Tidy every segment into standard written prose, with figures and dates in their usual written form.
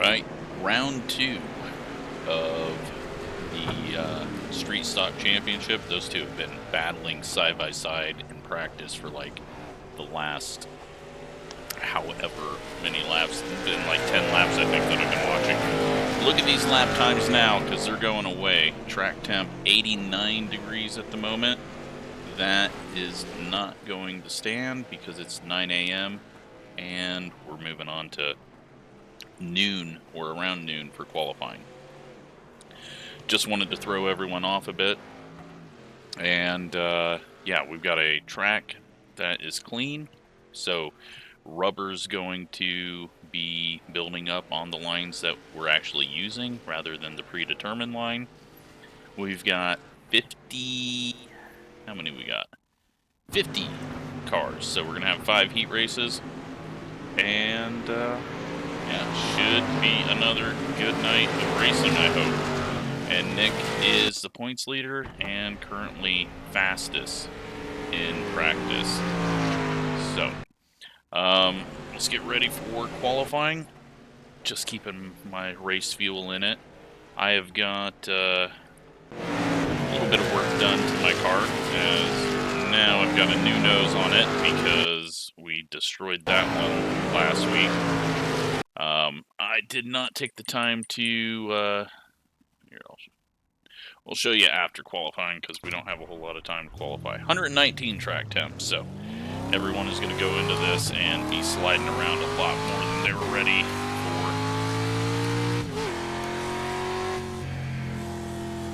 Alright, round 2 of the Street Stock Championship. Those two have been battling side by side in practice for like the last however many laps. It's been like 10 laps, I think, that I've been watching. Look at these lap times now, because they're going away. Track temp 89 degrees at the moment. That is not going to stand because it's 9 a.m. and we're moving on to noon or around noon for qualifying. Just wanted to throw everyone off a bit. And yeah, we've got a track that is clean. So rubber's going to be building up on the lines that we're actually using rather than the predetermined line. We've got 50... How many we got? 50 cars. So we're going to have 5 heat races. And yeah, should be another good night of racing, I hope. And Nick is the points leader and currently fastest in practice. So, let's get ready for qualifying. Just keeping my race fuel in it. I have got a little bit of work done to my car, as now I've got a new nose on it because we destroyed that one last week. I did not take the time to, here, we'll show you after qualifying because we don't have a whole lot of time to qualify. 119 track temps, so everyone is going to go into this and be sliding around a lot more than they were ready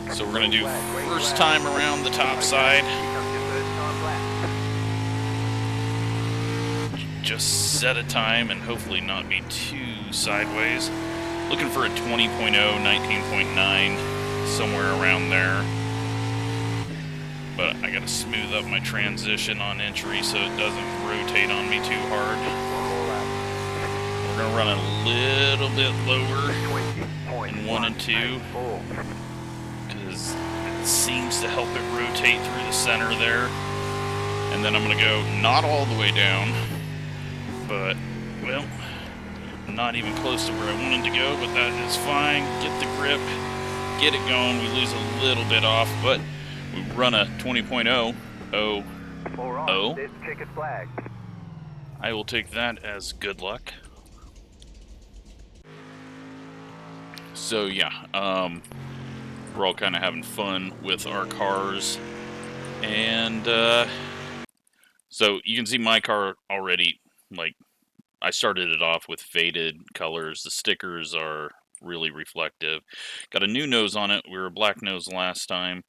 for. So we're going to do first time around the top side. Just set a time and hopefully not be too sideways. Looking for a 20.0, 19.9, somewhere around there. But I gotta smooth up my transition on entry so it doesn't rotate on me too hard. We're gonna run a little bit lower in 1 and 2 because it seems to help it rotate through the center there. And then I'm gonna go not all the way down, but, well, not even close to where I wanted to go, but that is fine. Get the grip, get it going. We lose a little bit off, but we run a 20.0. I will take that as good luck. So yeah, we're all kind of having fun with our cars, and so you can see my car already. Like, I started it off with faded colors. The stickers are really reflective. Got a new nose on it. We were a black nose last time.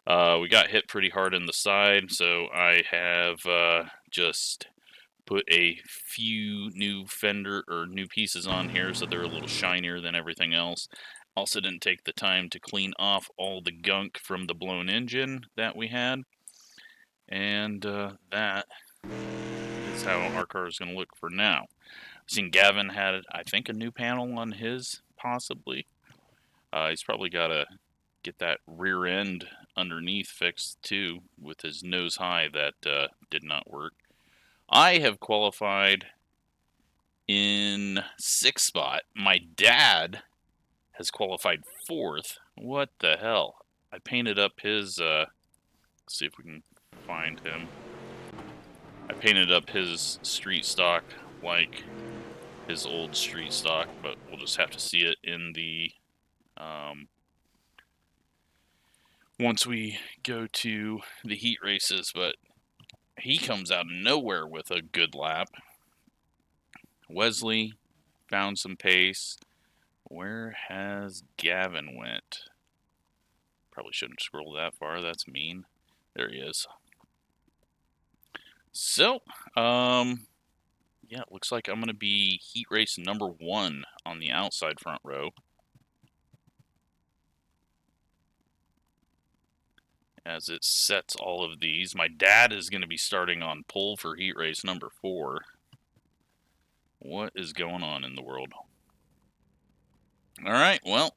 We got hit pretty hard in the side, so I have just put a few new fender or new pieces on here so they're a little shinier than everything else. Also didn't take the time to clean off all the gunk from the blown engine that we had. And that is how our car is going to look for now. I've seen Gavin had, I think, a new panel on his, possibly. He's probably got to get that rear end underneath fixed too with his nose high that did not work. I have qualified in 6th spot. My dad has qualified 4th. What the hell? I painted up his, let's see if we can find him. I painted up his street stock like his old street stock, but we'll just have to see it in the once we go to the heat races. But he comes out of nowhere with a good lap. Wesley found some pace. Where has Gavin went? Probably shouldn't scroll that far. That's mean. There he is. So, yeah, it looks like I'm going to be heat race number 1 on the outside front row. As it sets all of these. My dad is going to be starting on pole for heat race number 4. What is going on in the world? Alright, well,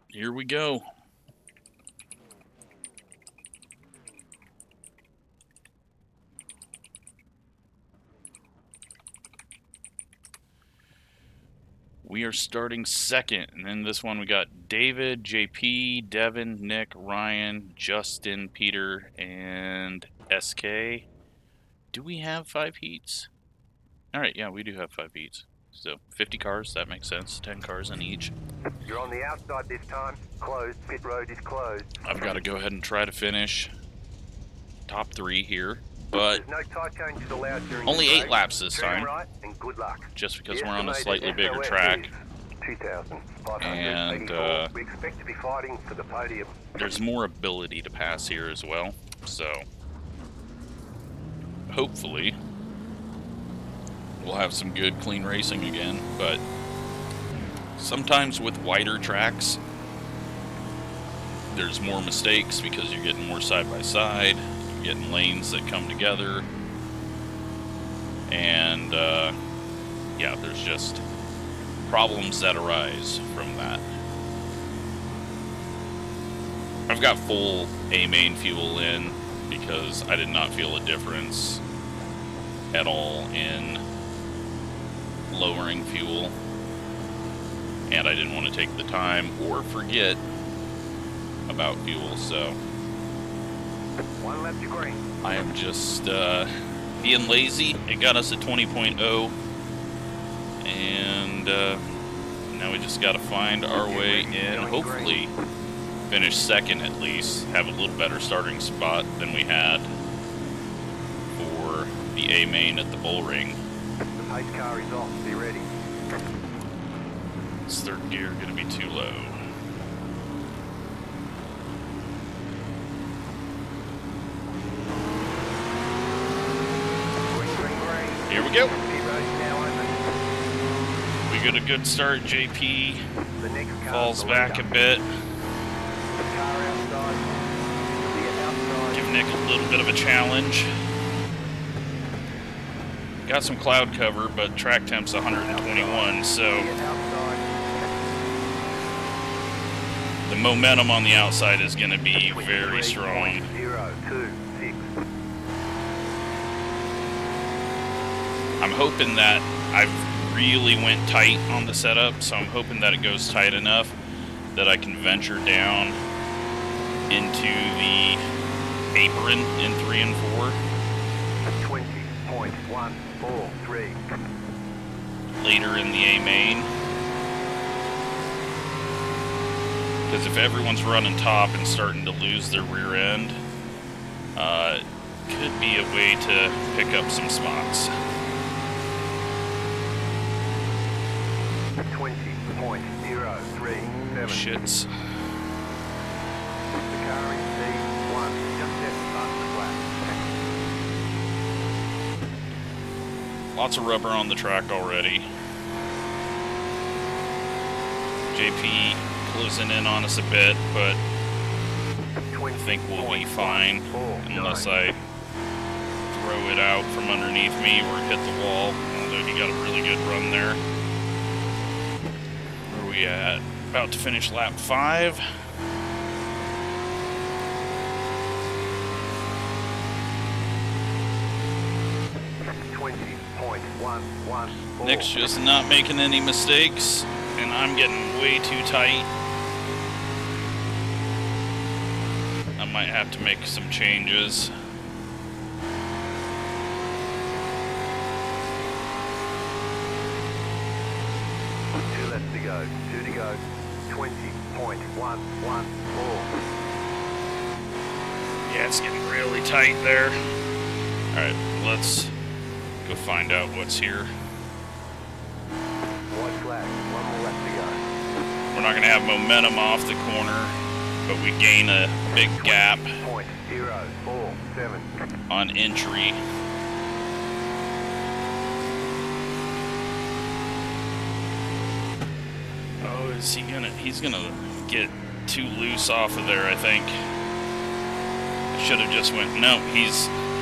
here we go. We are starting second, and then this one we got David, JP, Devin, Nick, Ryan, Justin, Peter, and SK. Do we have 5 heats? All right, yeah, we do have 5 heats. So 50 cars, that makes sense. 10 cars in each. You're on the outside this time. Closed. Pit road is closed. I've got to go ahead and try to finish top 3 here, but There's no tire changes allowed during only the 8 race. laps this Turn time. right and good luck. Just because The we're on a estimated slightly bigger SOS track. is 2,584. And we expect to be fighting for the podium. There's more ability to pass here as well, so hopefully we'll have some good clean racing again. But sometimes with wider tracks there's more mistakes because you're getting more side by side, you're getting lanes that come together, and yeah, there's just problems that arise from that. I've got full A main fuel in because I did not feel a difference at all in lowering fuel, and I didn't want to take the time or forget about fuel, so One left to green. I am just being lazy. It got us a 20.0, and now we just got to find our way in. Hopefully finish second at least, have a little better starting spot than we had for the A main at the bull ring. The pace car is off. Be ready. This third gear going to be too low. Green, green, green. Here we go. Pit road is now open. We got a good start. JP The next car falls back a bit. The car outside. The outside. Give Nick a little bit of a challenge. Got some cloud cover, but track temp's 121, so The outside. the momentum on the outside is going to be very strong. 026. I'm hoping that I've really went tight on the setup, so I'm hoping that it goes tight enough that I can venture down into the apron in 3 and 4 20.143. later in the A main. Because if everyone's running top and starting to lose their rear end, could be a way to pick up some spots. 20.037. Shits. The car in C1 just set past the flat. Lots of rubber on the track already. JP closing in on us a bit, but I think we'll be fine unless I throw it out from underneath me or hit the wall. Although he got a really good run there. Where are we at? About to finish lap 5. Nick's just not making any mistakes, and I'm getting way too tight. I might have to make some changes. Two left to go. 2 to go. 20.114. Yeah, it's getting really tight there. Alright, let's go find out what's here. White flag. 1 more left to go. We're not going to have momentum off the corner, but we gain a big gap 0.047. on entry. Oh, is he gonna? He's gonna get too loose off of there, I think. I should have just went. No,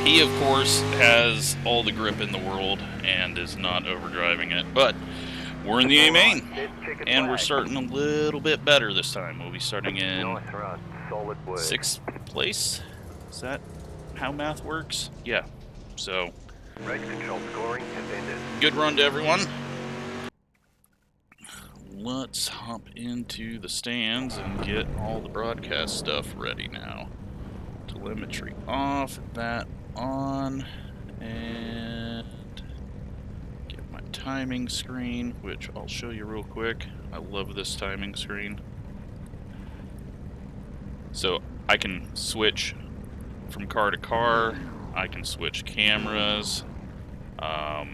he of course has all the grip in the world and is not overdriving it. But we're in the A main, and we're starting a little bit better this time. We'll be starting in Nice run. Solid work. 6th place. Is that how math works? Yeah. So Race control scoring has ended. good run to everyone. let's hop into the stands and get all the broadcast stuff ready now. Telemetry off, that on, and get my timing screen, which I'll show you real quick. I love this timing screen. So I can switch from car to car, I can switch cameras, I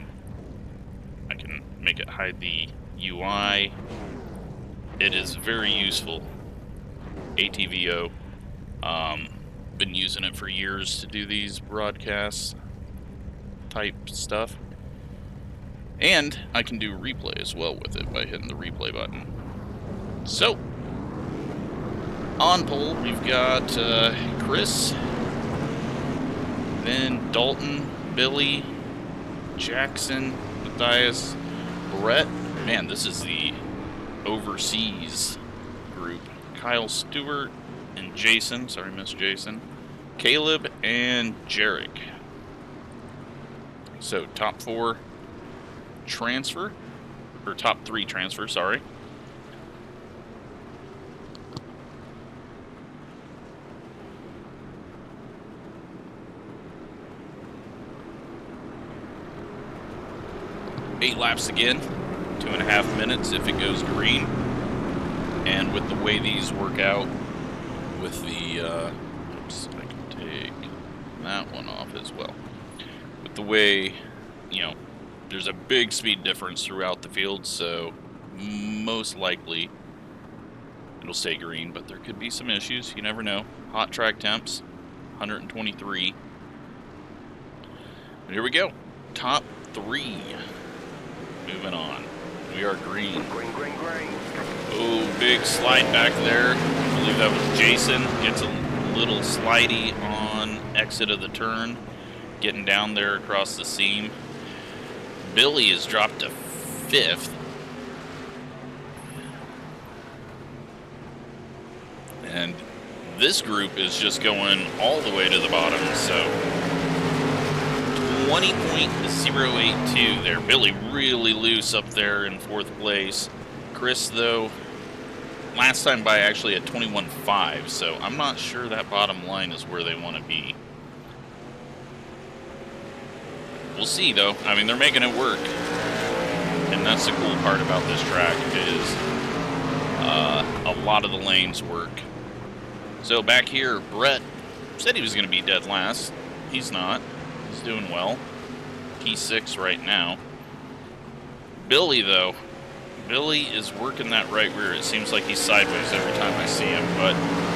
can make it hide the UI. It is very useful. ATVO. Been using it for years to do these broadcast type stuff. And I can do replay as well with it by hitting the replay button. So, on pole, we've got Chris, then Dalton, Billy, Jackson, Matthias, Brett. Man, this is the overseas group. Kyle Stewart and Jason. Sorry, Miss Jason. Caleb and Jarek. So, top 4 transfer. Or top 3 transfer, sorry. Eight laps again, 2.5 minutes if it goes green. And with the way these work out, with the, oops, I can take that one off as well. With the way, you know, there's a big speed difference throughout the field, so most likely it'll stay green, but there could be some issues, you never know. Hot track temps, 123. And here we go, top 3. Moving on. We are green. Green, green, green. Oh, big slide back there. I believe that was Jason. Gets a little slidey on exit of the turn. Getting down there across the seam. Billy has dropped to 5th. And this group is just going all the way to the bottom, so 20.082 there. Billy really loose up there in 4th place. Chris, though, last time by actually at 21.5, so I'm not sure that bottom line is where they want to be. We'll see, though. I mean, they're making it work. And that's the cool part about this track is a lot of the lanes work. So back here, Brett said he was going to be dead last. He's not. He's doing well. P6 right now. Billy, though. Billy is working that right rear. It seems like he's sideways every time I see him, but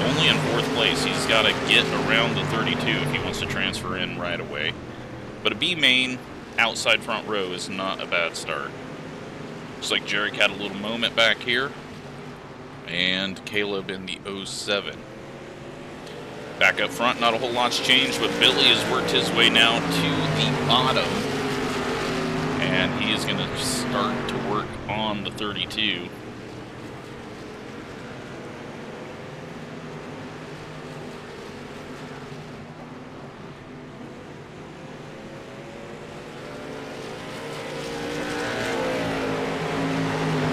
only in 4th place. He's got to get around the 32 if he wants to transfer in right away. But a B main outside front row is not a bad start. Looks like Jarek had a little moment back here. And Caleb in the 07. Back up front, not a whole lot's changed, but Billy has worked his way now to the bottom. And he is going to start to work on the 32.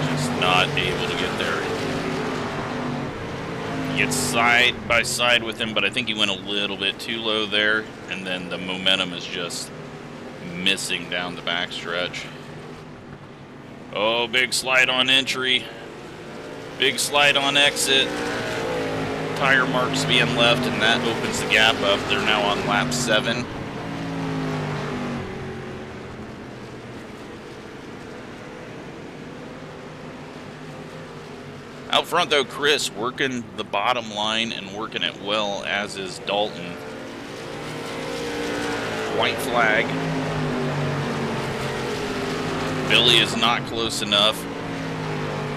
Just not able to get there. He gets side by side with him, but I think he went a little bit too low there, and then the momentum is just missing down the backstretch. Oh, big slide on entry. Big slide on exit. Tire marks being left, and that opens the gap up. They're now on lap 7. Out front, though, Chris working the bottom line and working it well, as is Dalton. White flag. Billy is not close enough.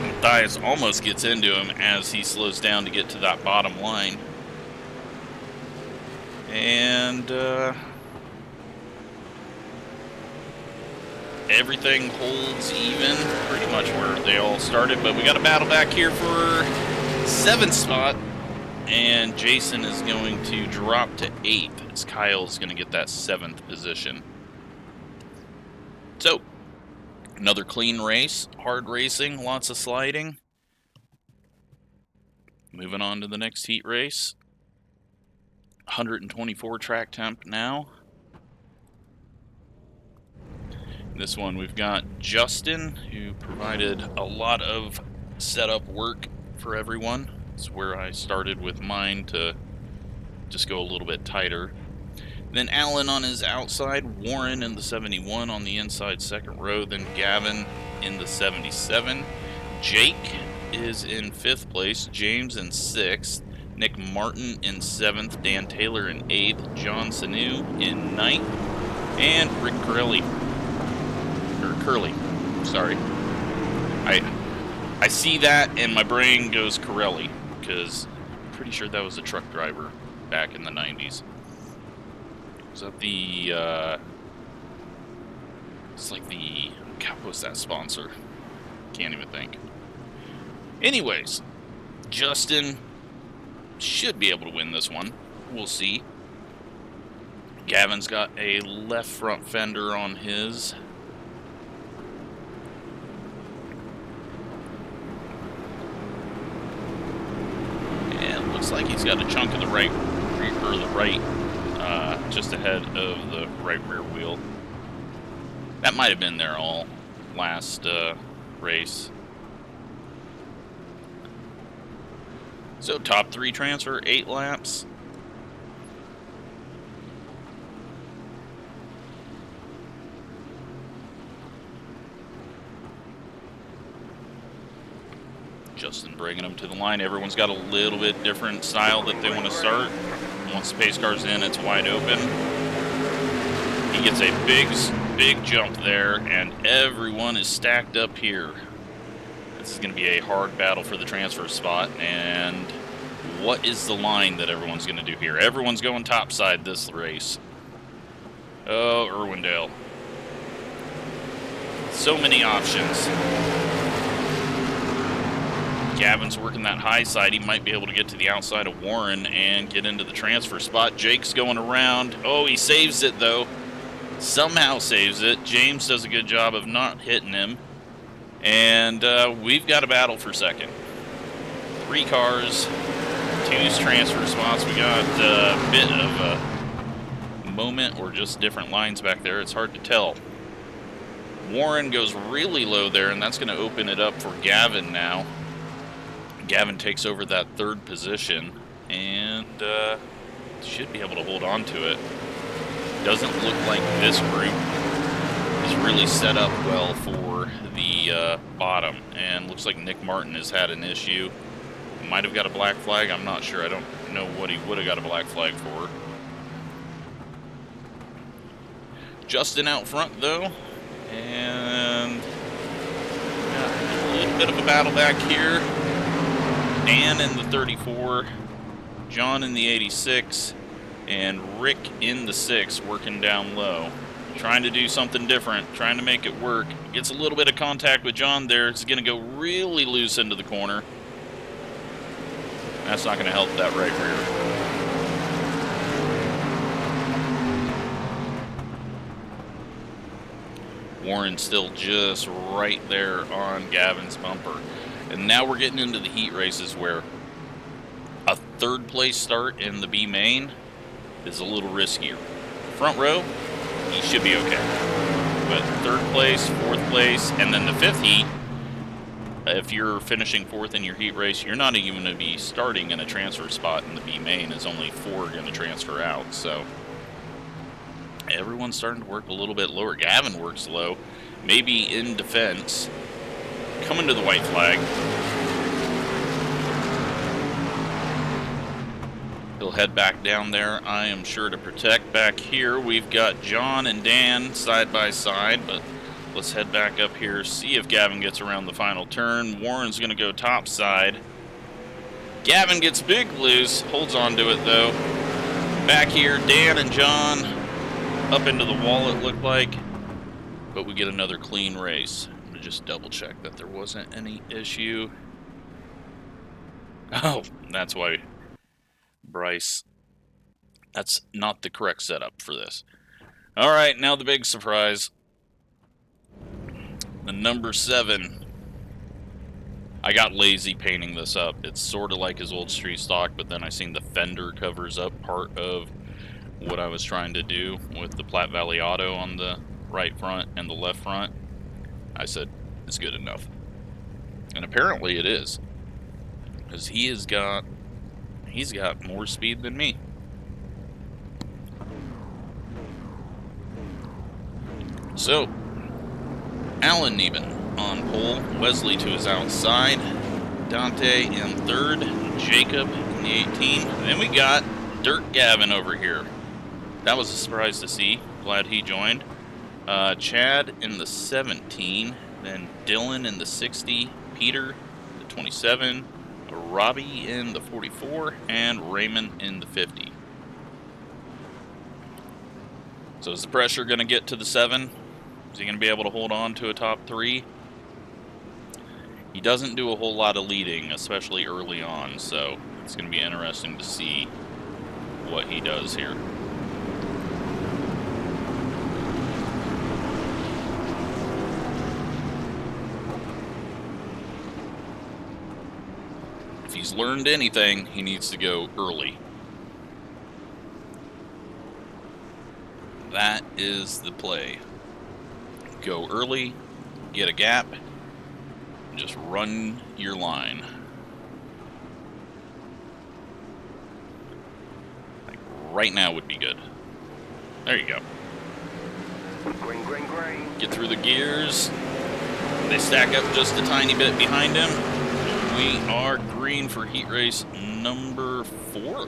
Matthias almost gets into him as he slows down to get to that bottom line. And everything holds even, pretty much where they all started. But we got a battle back here for 7th spot. And Jason is going to drop to 8th as Kyle's going to get that 7th position. So, Another clean race, hard racing, lots of sliding. Moving on to the next heat race. 124 track temp now. This one we've got Justin, who provided a lot of setup work for everyone. It's where I started with mine to just go a little bit tighter. Then Alan on his outside, Warren in the 71 on the inside second row, then Gavin in the 77. Jake is in 5th place, James in 6th, Nick Martin in 7th, Dan Taylor in 8th, John Sanu in 9th, and Rick Curley. Sorry. I see that and my brain goes Corelli, because I'm pretty sure that was a truck driver back in the 90s. Was that the, it's like the, God, what was that sponsor? Can't even think. Anyways, Justin should be able to win this one. We'll see. Gavin's got a left front fender on his. And looks like he's got a chunk of the right, or the right, just ahead of the right rear wheel. That might have been there all last race. So top 3 transfer, 8 laps. Justin bringing them to the line. Everyone's got a little bit different style that they want to start. Once the pace car's in, it's wide open. He gets a big jump there, and everyone is stacked up here. This is going to be a hard battle for the transfer spot, and what is the line that everyone's going to do here? Everyone's going topside this race. Oh, Irwindale. So many options. Gavin's working that high side. He might be able to get to the outside of Warren and get into the transfer spot. Jake's going around. Oh, he saves it, though. Somehow saves it. James does a good job of not hitting him. And we've got a battle for second. 3 cars, 2 transfer spots. We got a bit of a moment or just different lines back there. It's hard to tell. Warren goes really low there, and that's going to open it up for Gavin now. Gavin takes over that 3rd position and should be able to hold on to it. Doesn't look like this group is really set up well for the bottom, and looks like Nick Martin has had an issue. Might have got a black flag. I'm not sure. I don't know what he would have got a black flag for. Justin out front though, and a little bit of a battle back here. Dan in the 34, John in the 86, and Rick in the 6 working down low. Trying to do something different, trying to make it work. Gets a little bit of contact with John there. It's going to go really loose into the corner. That's not going to help that right rear. Warren still just right there on Gavin's bumper. And now we're getting into the heat races where a 3rd place start in the B main is a little riskier. Front row, you should be okay. But 3rd place, 4th place, and then the 5th heat, if you're finishing 4th in your heat race, you're not even going to be starting in a transfer spot in the B main, as only 4 are going to transfer out. So everyone's starting to work a little bit lower. Gavin works low, maybe in defense. Coming to the white flag. He'll head back down there, I am sure, to protect. Back here, we've got John and Dan side by side, but let's head back up here, see if Gavin gets around the final turn. Warren's going to go top side. Gavin gets big loose, holds on to it, though. Back here, Dan and John up into the wall, it looked like, but we get another clean race. Just double check that there wasn't any issue. Oh, that's why Bryce, that's not the correct setup for this. All right, now the big surprise. The number 7. I got lazy painting this up. It's sort of like his old street stock, but then I seen the fender covers up part of what I was trying to do with the Platte Valley Auto on the right front and the left front. I said, it's good enough. And apparently it is. Because he's got more speed than me. So, Alan Neben on pole, Wesley to his outside, Dante in third, Jacob in the 18. Then we got Dirt Gavin over here. That was a surprise to see. Glad he joined. Chad in the 17, then Dylan in the 60, Peter the 27, Robbie in the 44, and Raymond in the 50. So is the pressure going to get to the 7? Is he going to be able to hold on to a top 3? He doesn't do a whole lot of leading, especially early on, so it's going to be interesting to see what he does here. If he's learned anything, he needs to go early. That is the play. Go early, get a gap, and just run your line. Like right now would be good. There you go. Green, green, green. Get through the gears. They stack up just a tiny bit behind him. We are green for heat race number 4.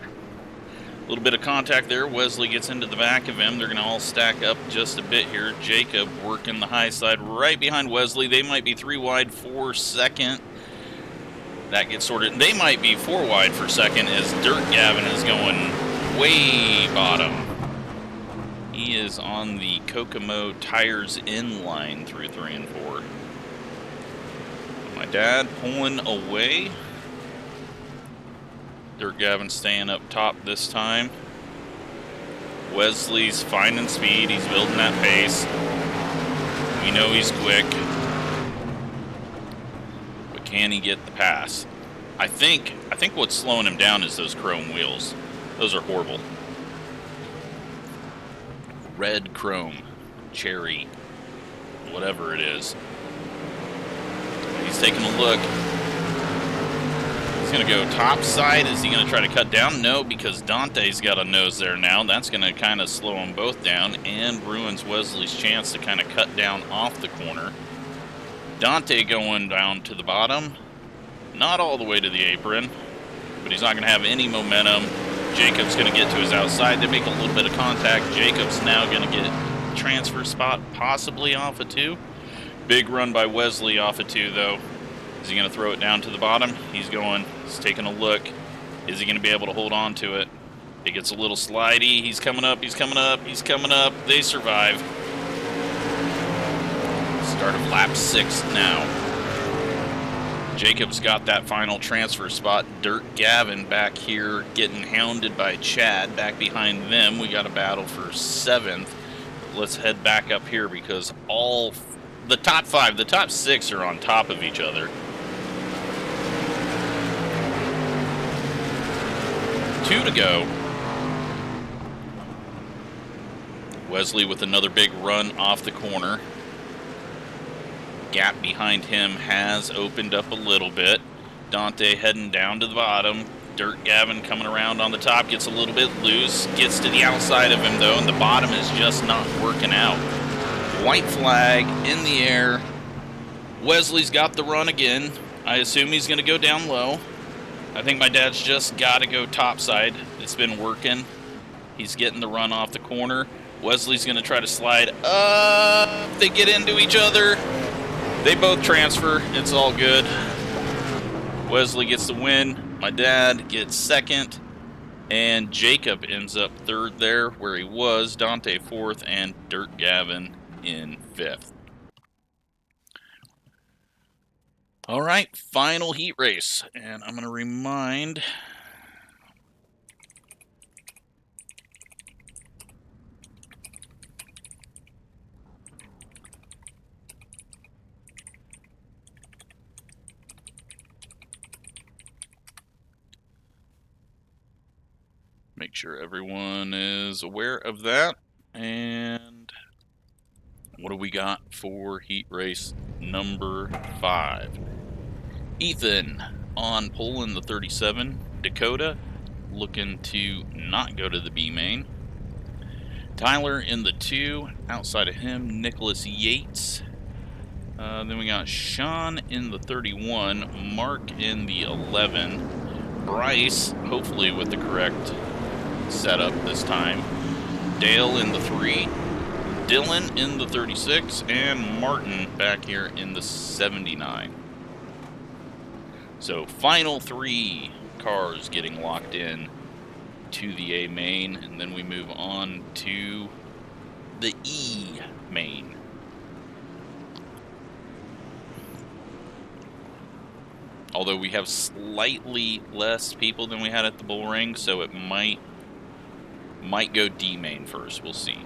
A little bit of contact there. Wesley gets into the back of him. They're going to all stack up just a bit here. Jacob working the high side right behind Wesley. They might be 3 wide for second. That gets sorted. They might be 4 wide for second as Dirt Gavin is going way bottom. He is on the Kokomo tires in line through 3 and 4. My dad pulling away. Dirt Gavin staying up top this time. Wesley's finding speed. He's building that pace. We know he's quick. But can he get the pass? I think what's slowing him down is those chrome wheels. Those are horrible. Red chrome, cherry, whatever it is. He's taking a look. He's going to go top side. Is he going to try to cut down? No, because Dante's got a nose there now. That's going to kind of slow them both down and ruins Wesley's chance to kind of cut down off the corner. Dante going down to the bottom. Not all the way to the apron, but he's not going to have any momentum. Jacob's going to get to his outside. They make a little bit of contact. Jacob's now going to get a transfer spot, possibly off of 2. Big run by Wesley off of 2, though. Is he going to throw it down to the bottom? He's going. He's taking a look. Is he going to be able to hold on to it? It gets a little slidey. He's coming up. He's coming up. He's coming up. They survive. Start of lap 6 now. Jacob's got that final transfer spot. Dirt Gavin back here getting hounded by Chad. Back behind them, we got a battle for 7th. Let's head back up here because all the top 5, the top 6 are on top of each other. 2 to go. Wesley with another big run off the corner. Gap behind him has opened up a little bit. Dante heading down to the bottom. Dirt Gavin coming around on the top, gets a little bit loose, gets to the outside of him though, and the bottom is just not working out. White flag in the air. Wesley's got the run again. I assume he's going to go down low. I think my dad's just got to go topside. It's been working. He's getting the run off the corner. Wesley's going to try to slide up. They get into each other. They both transfer. It's all good. Wesley gets the win. My dad gets 2nd. And Jacob ends up 3rd there where he was. Dante 4th and Dirt Gavin in 5th. All right, final heat race. And I'm going to remind... make sure everyone is aware of that. And what do we got for heat race number 5? Ethan on pole in the 37. Dakota looking to not go to the B main. Tyler in the 2. Outside of him, Nicholas Yates. Then we got Sean in the 31. Mark in the 11. Bryce, hopefully with the correct setup this time. Dale in the 3. Dylan in the 36. And Martin back here in the 79. So final 3 cars getting locked in to the A main, and then we move on to the E main. Although we have slightly less people than we had at the bull ring, so it might go D main first. We'll see.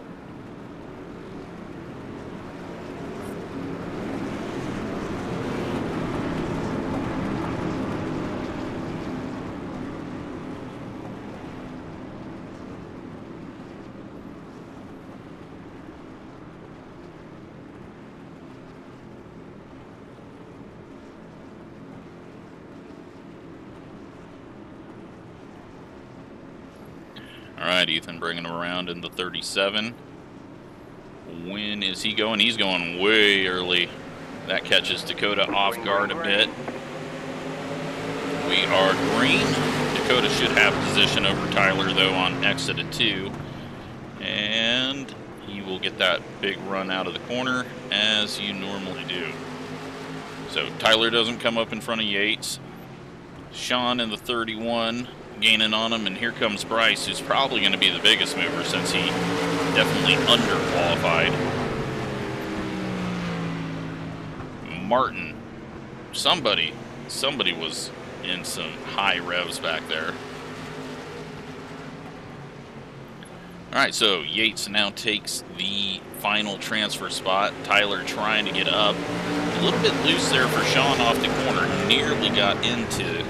Alright, Ethan bringing him around in the 37. When is he going? He's going way early. That catches Dakota off guard a bit. We are green. Dakota should have position over Tyler, though, on exit at 2. And he will get that big run out of the corner, as you normally do. So Tyler doesn't come up in front of Yates. Sean in the 31. Gaining on him, and here comes Bryce, who's probably going to be the biggest mover since he definitely underqualified. Martin, somebody was in some high revs back there. Alright, so Yates now takes the final transfer spot. Tyler trying to get up. A little bit loose there for Sean off the corner. Nearly got into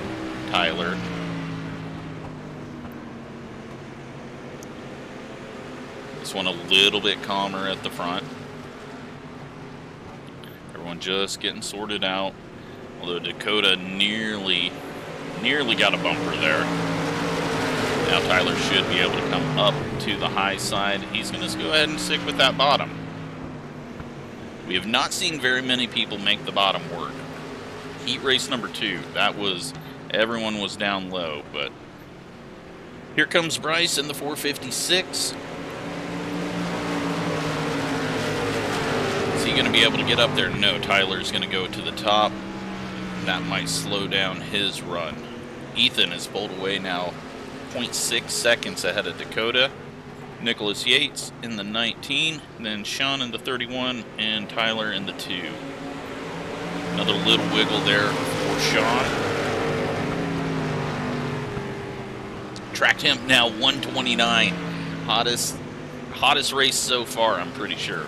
Tyler. This one a little bit calmer at the front. Everyone just getting sorted out. Although Dakota nearly got a bumper there. Now Tyler should be able to come up to the high side. He's going to go ahead and stick with that bottom. We have not seen very many people make the bottom work. Heat race number 2. Everyone was down low, but here comes Bryce in the 456. Is he going to be able to get up there? No, Tyler's going to go to the top. That might slow down his run. Ethan is pulled away now, 0.6 seconds ahead of Dakota. Nicholas Yates in the 19, then Sean in the 31, and Tyler in the 2. Another little wiggle there for Sean. Track temp now 129. Hottest race so far, I'm pretty sure.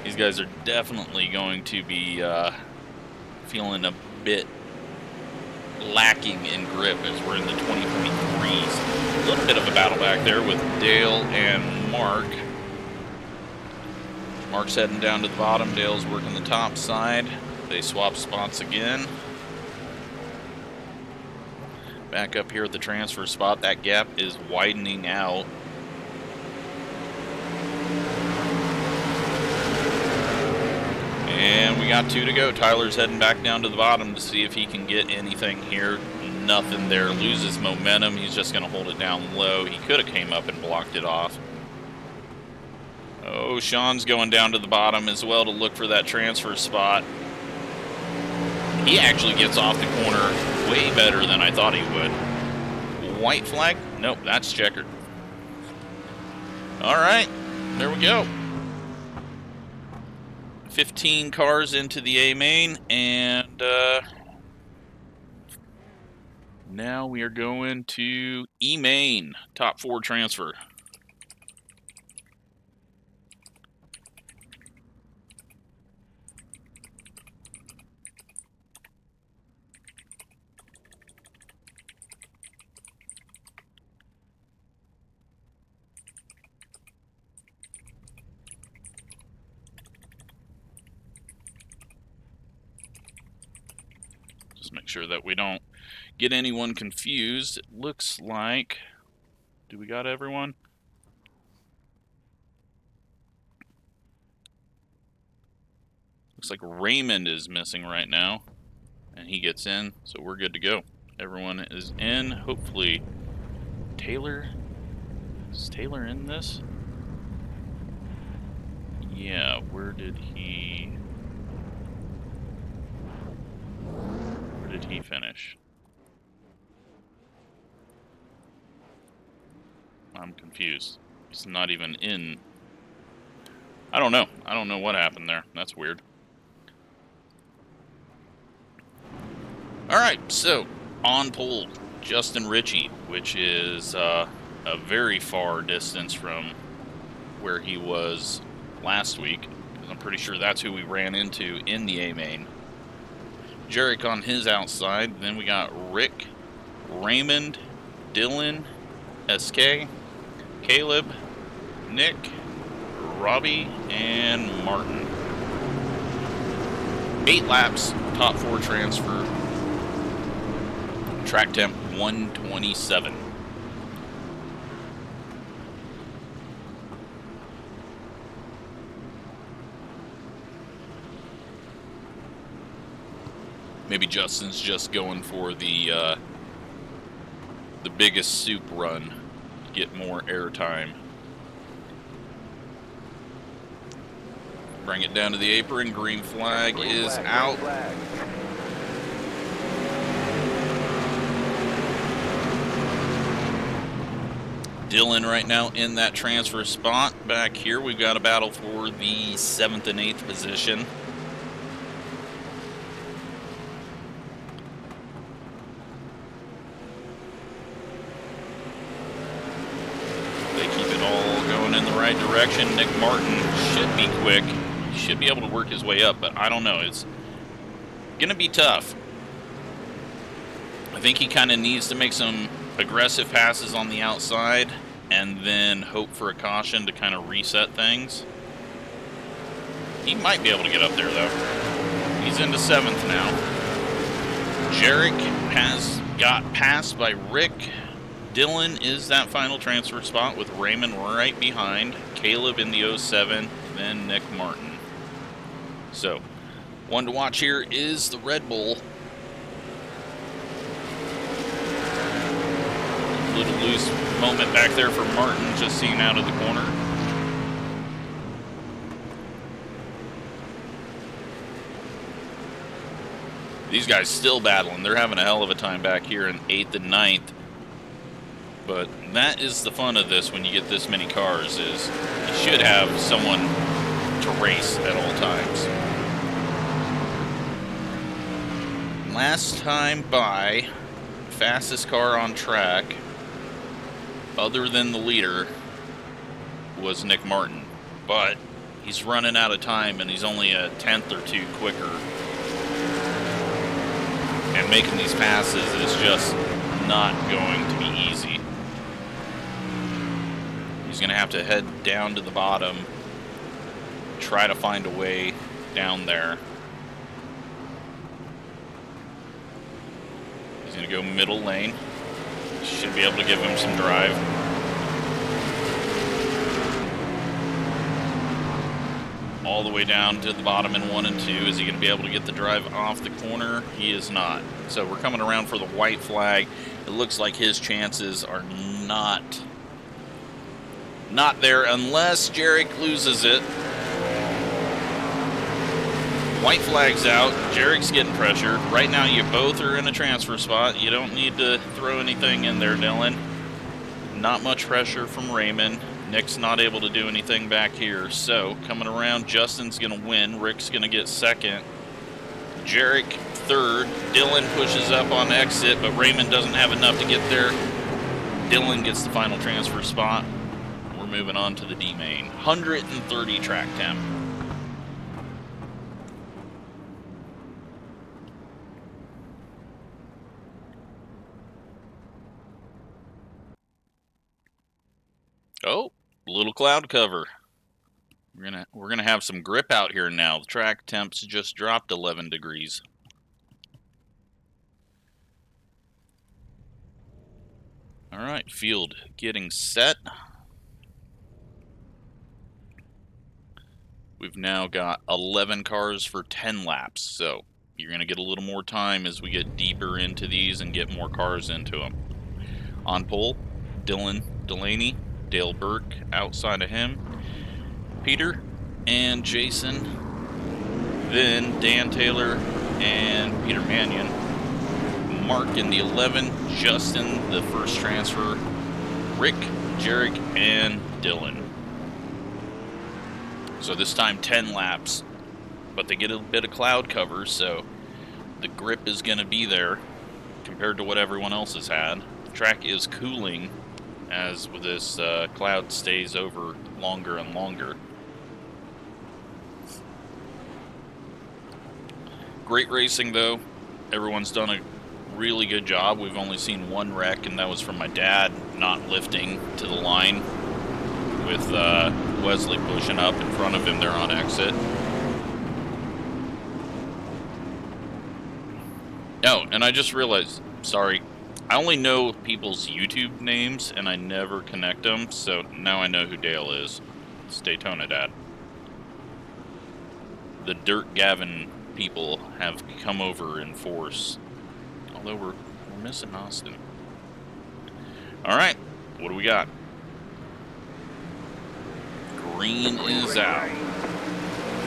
These guys are definitely going to be feeling a bit lacking in grip as we're in the 20.3s. A little bit of a battle back there with Dale and Mark. Mark's heading down to the bottom. Dale's working the top side. They swap spots again. Back up here at the transfer spot. That gap is widening out. And we got 2 to go. Tyler's heading back down to the bottom to see if he can get anything here. Nothing there. Loses momentum. He's just going to hold it down low. He could have came up and blocked it off. Oh, Sean's going down to the bottom as well to look for that transfer spot. He actually gets off the corner way better than I thought he would. White flag? Nope, that's checkered. All right, there we go. 15 cars into the A main, and now we are going to E main, top 4 transfer. Just make sure that we don't get anyone confused. It looks like... Do we got everyone? Looks like Raymond is missing right now. And he gets in, so we're good to go. Everyone is in. Hopefully, Taylor... Is Taylor in this? Yeah, where did he finish? I'm confused. He's not even in. I don't know. I don't know what happened there. That's weird. Alright, so, on pole, Justin Ritchie, which is a very far distance from where he was last week. I'm pretty sure that's who we ran into in the A-main. Jarek on his outside. Then we got Rick, Raymond, Dylan, SK, Caleb, Nick, Robbie, and Martin. 8 laps, top 4 transfer. Track temp 127. Maybe Justin's just going for the biggest soup run to get more airtime. Bring it down to the apron. Green flag is out. Dylan right now in that transfer spot. Back here we've got a battle for the 7th and 8th position. They keep it all going in the right direction. Nick Martin should be quick. He should be able to work his way up, but I don't know. It's going to be tough. I think he kind of needs to make some aggressive passes on the outside and then hope for a caution to kind of reset things. He might be able to get up there, though. He's into 7th now. Jarek has got passed by Rick. Dylan is that final transfer spot with Raymond right behind. Caleb in the 07, then Nick Martin. So, one to watch here is the Red Bull. Little loose moment back there for Martin, just seen out of the corner. These guys still battling. They're having a hell of a time back here in 8th and 9th. But that is the fun of this when you get this many cars, is you should have someone to race at all times. Last time by, fastest car on track, other than the leader, was Nick Martin. But he's running out of time and he's only a 10th or 2 quicker. And making these passes is just not going to be easy. He's going to have to head down to the bottom, try to find a way down there. He's going to go middle lane. Should be able to give him some drive. All the way down to the bottom in 1 and 2. Is he going to be able to get the drive off the corner? He is not. So we're coming around for the white flag. It looks like his chances are not there unless Jarek loses it. White flag's out. Jarek's getting pressured. Right now, you both are in a transfer spot. You don't need to throw anything in there, Dylan. Not much pressure from Raymond. Nick's not able to do anything back here. So, coming around, Justin's going to win. Rick's going to get 2nd. Jarek 3rd. Dylan pushes up on exit, but Raymond doesn't have enough to get there. Dylan gets the final transfer spot. We're moving on to the D main. 130 track temp. Oh, little cloud cover. We're gonna have some grip out here now. The track temps just dropped 11 degrees. All right, field getting set. We've now got 11 cars for 10 laps, so you're going to get a little more time as we get deeper into these and get more cars into them. On pole, Dylan Delaney, Dale Burke outside of him, Peter and Jason, then Dan Taylor and Peter Mannion, Mark in the 11, Justin the first transfer, Rick, Jarek, and Dylan. So this time 10 laps, but they get a bit of cloud cover, so the grip is going to be there compared to what everyone else has had. The track is cooling as with this cloud stays over longer and longer. Great racing though. Everyone's done a really good job. We've only seen one wreck, and that was from my dad not lifting to the line with Wesley pushing up in front of him there on exit. Oh, and I just realized, sorry, I only know people's YouTube names and I never connect them, so now I know who Dale is. It's Daytona Dad. The Dirt Gavin people have come over in force, although we're missing Austin. Alright, what do we got? Green is out.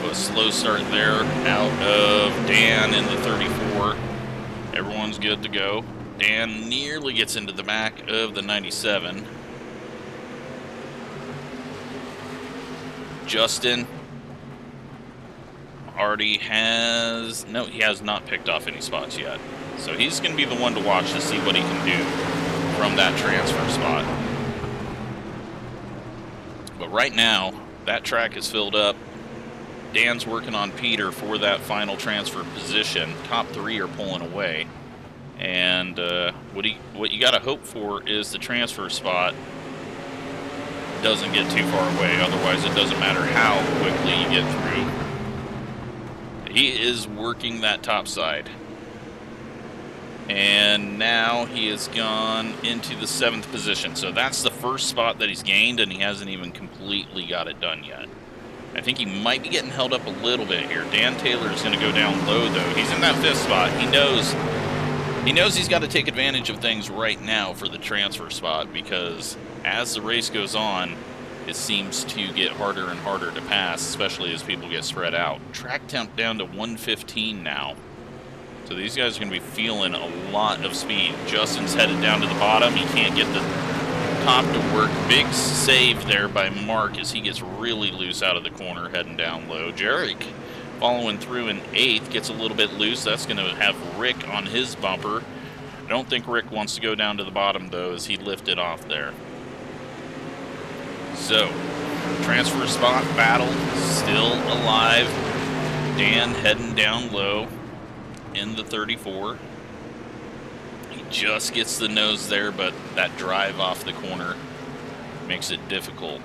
A slow start there out of Dan in the 34. Everyone's good to go. Dan nearly gets into the back of the 97. Justin already has... No, he has not picked off any spots yet. So he's going to be the one to watch to see what he can do from that transfer spot. But right now, that track is filled up. Dan's working on Peter for that final transfer position. Top three are pulling away. And what you got to hope for is the transfer spot doesn't get too far away. Otherwise, it doesn't matter how quickly you get through. He is working that top side. And now he has gone into the 7th position. So that's the first spot that he's gained, and he hasn't even completely got it done yet. I think he might be getting held up a little bit here. Dan Taylor is going to go down low, though. He's in that 5th spot. He knows he's got to take advantage of things right now for the transfer spot, because as the race goes on, it seems to get harder and harder to pass, especially as people get spread out. Track temp down to 115 now. So these guys are going to be feeling a lot of speed. Justin's headed down to the bottom. He can't get the top to work. Big save there by Mark as he gets really loose out of the corner heading down low. Jarek following through in 8th gets a little bit loose. That's going to have Rick on his bumper. I don't think Rick wants to go down to the bottom, though, as he lifted off there. So, transfer spot battle still alive. Dan heading down low in the 34. He just gets the nose there, but that drive off the corner makes it difficult.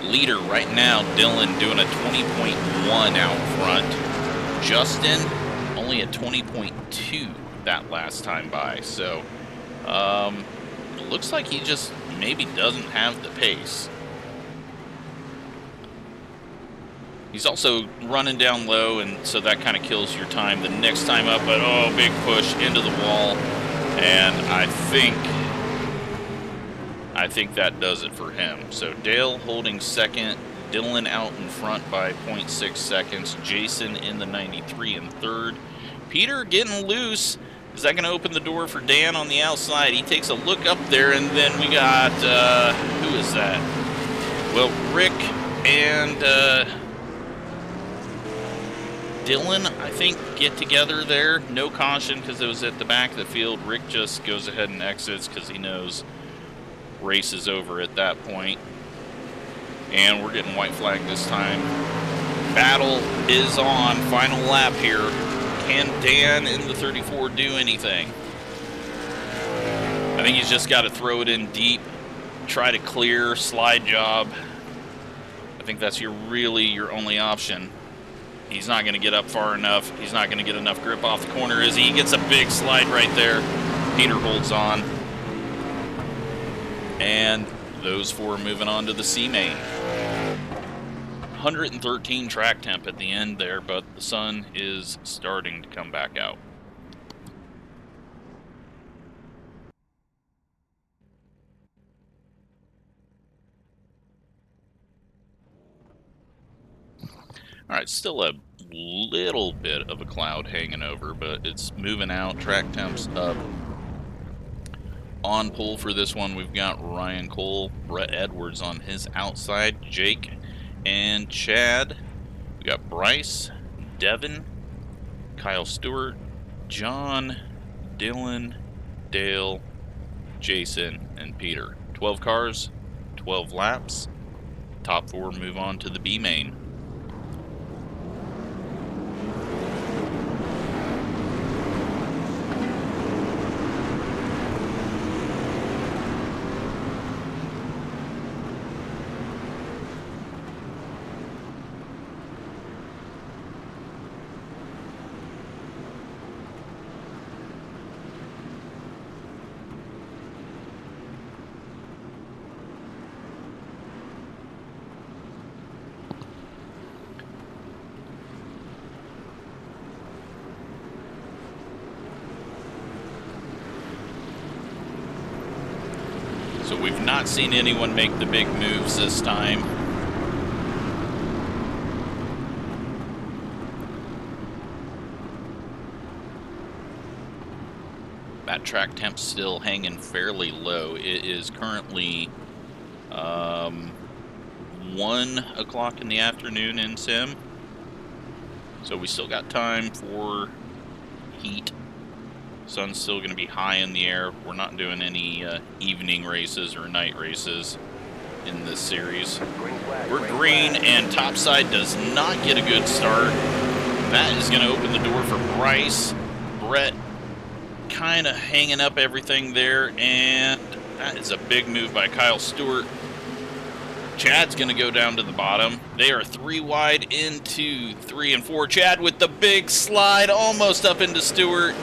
Leader right now, Dylan, doing a 20.1 out front. Justin only a 20.2 that last time by. So, it looks like he just maybe doesn't have the pace. He's also running down low, and so that kind of kills your time. The next time up, but oh, big push into the wall, and I think that does it for him. So Dale holding 2nd, Dylan out in front by 0.6 seconds, Jason in the 93 in 3rd. Peter getting loose. Is that going to open the door for Dan on the outside? He takes a look up there, and then we got, who is that? Well, Rick and Dylan, I think, get together there. No caution because it was at the back of the field. Rick just goes ahead and exits because he knows race is over at that point. And we're getting white flag this time. Battle is on. Final lap here. Can Dan in the 34 do anything? I think he's just got to throw it in deep, try to clear, slide job. I think that's your only option. He's not going to get up far enough. He's not going to get enough grip off the corner, is he? He gets a big slide right there. Peter holds on. And those four moving on to the C main. 113 track temp at the end there, but the sun is starting to come back out. All right, still a little bit of a cloud hanging over, but it's moving out. Track temps up. On pole for this one, we've got Ryan Cole, Brett Edwards on his outside, Jake and Chad. We got Bryce, Devin, Kyle Stewart, John, Dylan, Dale, Jason, and Peter. 12 cars, 12 laps. Top four move on to the B main. So we've not seen anyone make the big moves this time. That track temp's still hanging fairly low. It is currently 1 o'clock in the afternoon in Sim. So we still got time for heat. Sun's still going to be high in the air. We're not doing any evening races or night races in this series. We're green, and topside does not get a good start. That is going to open the door for Bryce. Brett kind of hanging up everything there, and that is a big move by Kyle Stewart. Chad's going to go down to the bottom. They are 3 wide into 3 and 4. Chad with the big slide, almost up into Stewart.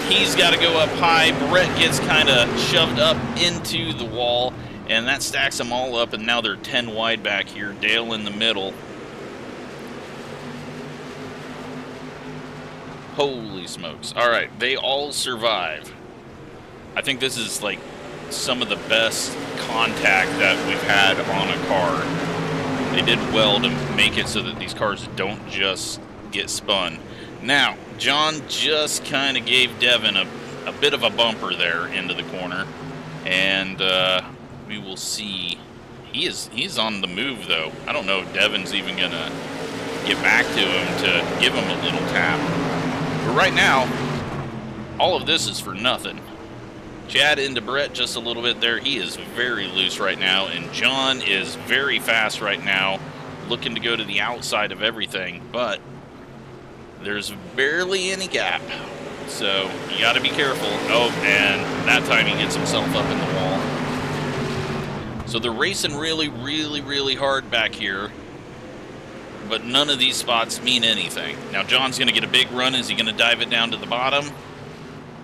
He's got to go up high. Brett gets kind of shoved up into the wall, and that stacks them all up, and now they're 10 wide back here. Dale in the middle. Holy smokes. All right, they all survive. I think this is like some of the best contact that we've had on a car. They did well to make it so that these cars don't just get spun. Now, John just kind of gave Devin a bit of a bumper there into the corner, and we will see. He's on the move, though. I don't know if Devin's even going to get back to him to give him a little tap. But right now, all of this is for nothing. Chad into Brett just a little bit there. He is very loose right now, and John is very fast right now, looking to go to the outside of everything, but there's barely any gap, so you got to be careful. Oh, and that time he gets himself up in the wall. So they're racing really, really, really hard back here, but none of these spots mean anything. Now John's going to get a big run. Is he going to dive it down to the bottom?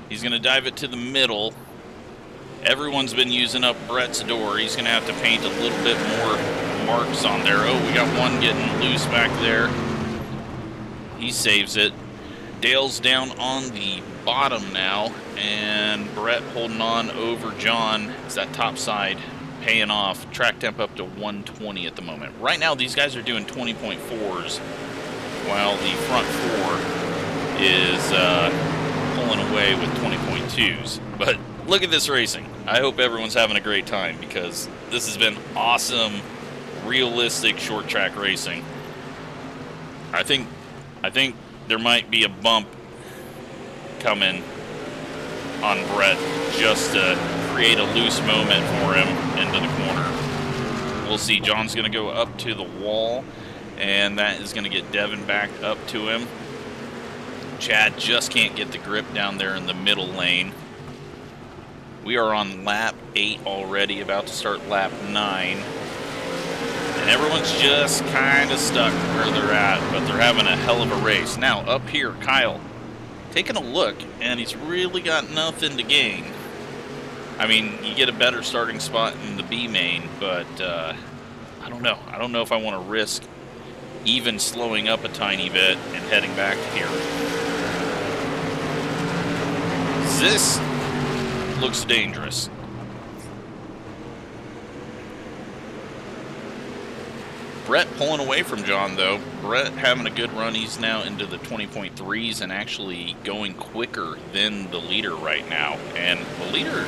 He's going to dive it to the middle. Everyone's been using up Brett's door. He's going to have to paint a little bit more marks on there. Oh, we got one getting loose back there. He saves it. Dale's down on the bottom now, and Brett holding on over John. It's that top side paying off. Track temp up to 120 at the moment. Right now, these guys are doing 20.4s, while the front four is pulling away with 20.2s. But look at this racing. I hope everyone's having a great time, because this has been awesome, realistic short track racing. I think there might be a bump coming on Brett just to create a loose moment for him into the corner. We'll see. John's going to go up to the wall, and that is going to get Devin back up to him. Chad just can't get the grip down there in the middle lane. We are on lap 8 already, about to start lap 9. And everyone's just kind of stuck where they're at, but they're having a hell of a race. Now, up here, Kyle, taking a look, and he's really got nothing to gain. I mean, you get a better starting spot in the B main, but I don't know. I don't know if I want to risk even slowing up a tiny bit and heading back to here. This looks dangerous. Brett pulling away from John, though. Brett having a good run. He's now into the 20.3s and actually going quicker than the leader right now. And the leader,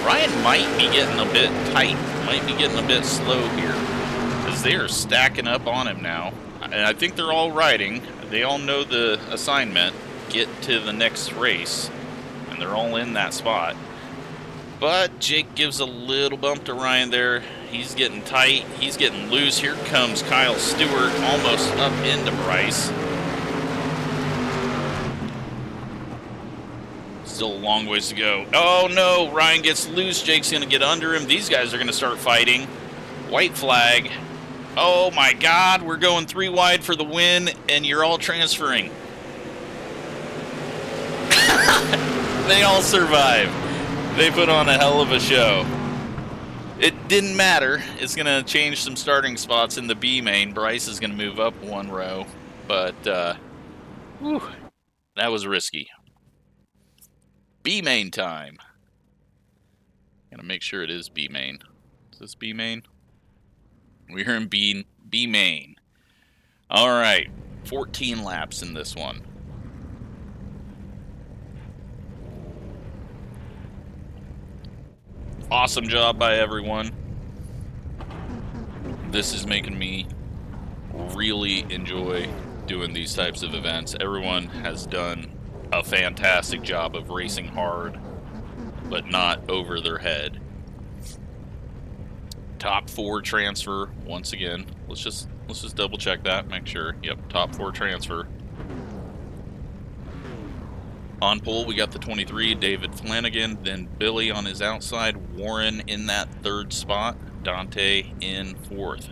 Ryan, might be getting a bit tight, might be getting a bit slow here, because they are stacking up on him now. And I think they're all riding. They all know the assignment, get to the next race, and they're all in that spot. But Jake gives a little bump to Ryan there. He's getting tight. He's getting loose. Here comes Kyle Stewart almost up into Bryce. Still a long ways to go. Oh no, Ryan gets loose. Jake's going to get under him. These guys are going to start fighting. White flag. Oh my God, we're going 3 wide for the win, and you're all transferring. They all survive. They put on a hell of a show. It didn't matter. It's going to change some starting spots in the B main. Bryce is going to move up 1 row. But, whew, that was risky. B main time. Gotta make sure it is B main. Is this B main? We're in B main. Alright. 14 laps in this one. Awesome job by everyone. This is making me really enjoy doing these types of events. Everyone has done a fantastic job of racing hard, but not over their head. Top 4 transfer once again. Let's just double check that, make sure. Yep, top 4 transfer. On pole, we got the 23, David Flanagan, then Billy on his outside, Warren in that 3rd spot, Dante in 4th.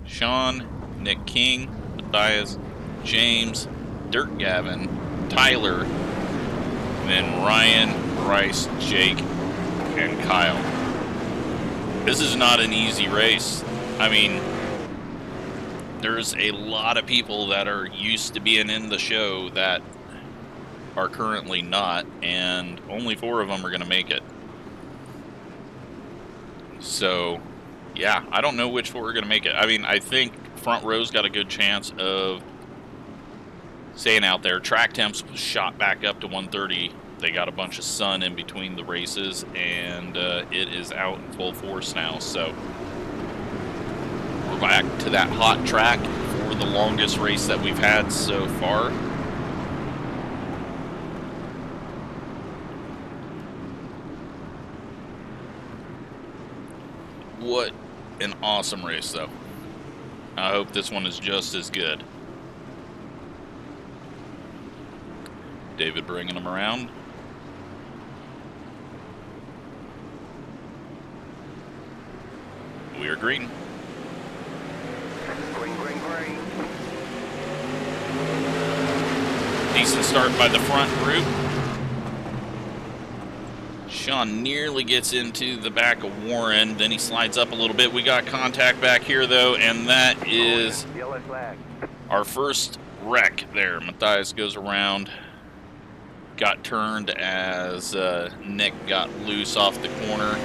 Sean, Nick King, Matthias, James, Dirk Gavin, Tyler, then Ryan, Bryce, Jake, and Kyle. This is not an easy race. I mean, there's a lot of people that are used to being in the show that are currently not, and only 4 of them are going to make it. So, yeah, I don't know which 4 are going to make it. I mean, I think front row's got a good chance of staying out there. Track temps was shot back up to 130. They got a bunch of sun in between the races, and it is out in full force now. So, we're back to that hot track for the longest race that we've had so far. What an awesome race, though. I hope this one is just as good. David bringing them around. We are green. Green, green, green. Decent start by the front group. Sean nearly gets into the back of Warren, then he slides up a little bit. We got contact back here, though, and that is Yellow flag. our first wreck there. Matthias goes around, got turned as Nick got loose off the corner.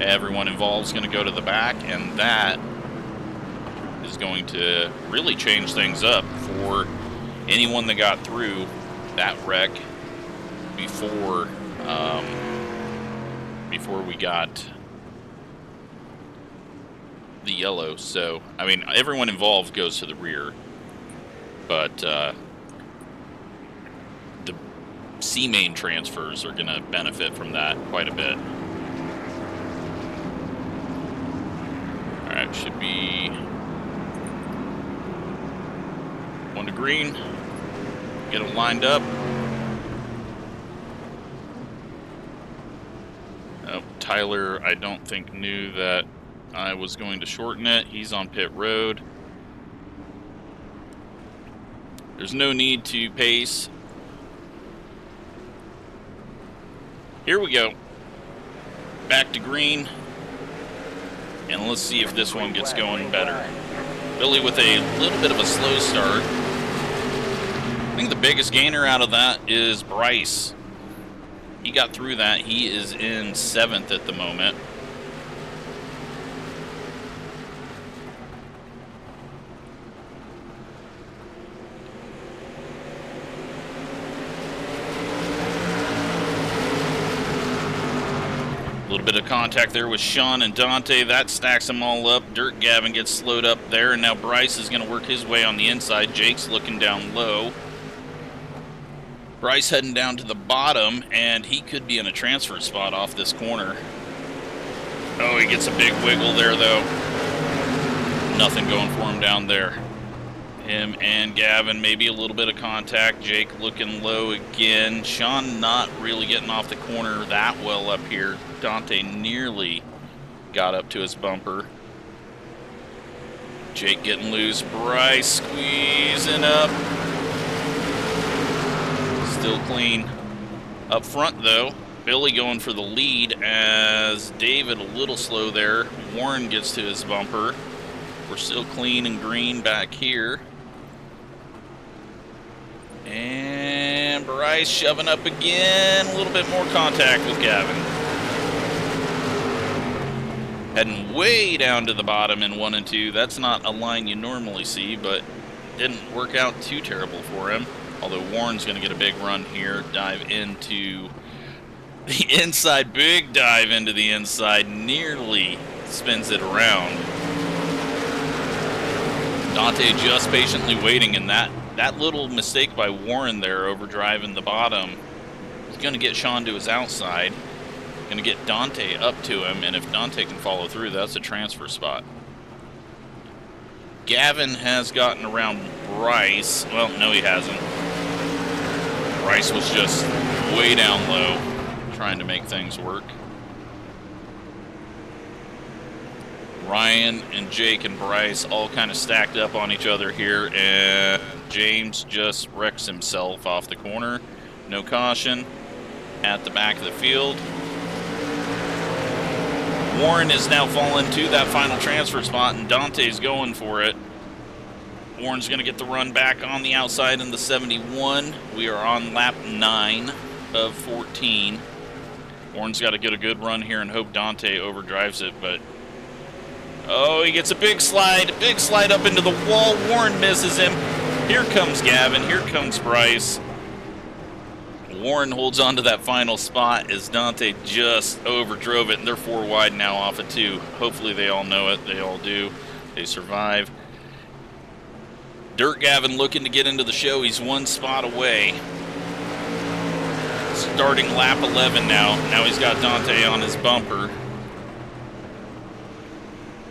Everyone involved is going to go to the back, and that is going to really change things up for anyone that got through that wreck before we got the yellow. So, I mean, everyone involved goes to the rear, but the C main transfers are going to benefit from that quite a bit. All right, should be 1 to green. Get them lined up. Tyler, I don't think, knew that I was going to shorten it. He's on pit road. There's no need to pace. Here we go. Back to green. And let's see if this one gets going better. Billy with a little bit of a slow start. I think the biggest gainer out of that is Bryce. He got through that. He is in 7th at the moment. A little bit of contact there with Sean and Dante. That stacks them all up. Dirt Gavin gets slowed up there, and now Bryce is going to work his way on the inside. Jake's looking down low. Bryce heading down to the bottom, and he could be in a transfer spot off this corner. Oh, he gets a big wiggle there, though. Nothing going for him down there. Him and Gavin, maybe a little bit of contact. Jake looking low again. Sean not really getting off the corner that well up here. Dante nearly got up to his bumper. Jake getting loose. Bryce squeezing up. Still clean. Up front, though, Billy going for the lead as David a little slow there. Warren gets to his bumper. We're still clean and green back here. And Bryce shoving up again. A little bit more contact with Gavin. Heading way down to the bottom in 1 and 2. That's not a line you normally see, but didn't work out too terrible for him. Although Warren's going to get a big run here. Dive into the inside. Big dive into the inside. Nearly spins it around. Dante just patiently waiting, and that little mistake by Warren there overdriving the bottom is going to get Sean to his outside. Going to get Dante up to him, and if Dante can follow through, that's a transfer spot. Gavin has gotten around Bryce. Well, no, he hasn't. Bryce was just way down low, trying to make things work. Ryan and Jake and Bryce all kind of stacked up on each other here, and James just wrecks himself off the corner. No caution at the back of the field. Warren is now fallen to that final transfer spot, and Dante's going for it. Warren's going to get the run back on the outside in the 71. We are on lap 9 of 14. Warren's got to get a good run here and hope Dante overdrives it, but oh, he gets a big slide up into the wall. Warren misses him. Here comes Gavin. Here comes Bryce. Warren holds on to that final spot as Dante just overdrove it, and they're 4 wide now off of 2. Hopefully they all know it. They all do. They survive. Dirt Gavin looking to get into the show. He's 1 spot away. Starting lap 11 now. Now he's got Dante on his bumper.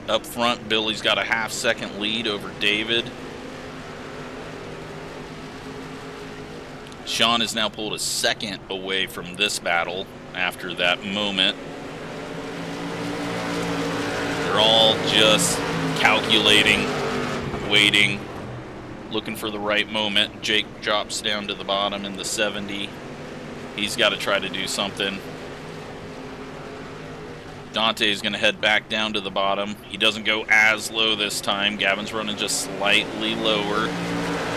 Up front, Billy's got a half-second lead over David. Sean has now pulled a second away from this battle after that moment. They're all just calculating, waiting, looking for the right moment. Jake drops down to the bottom in the 70. He's got to try to do something. Dante's going to head back down to the bottom. He doesn't go as low this time. Gavin's running just slightly lower.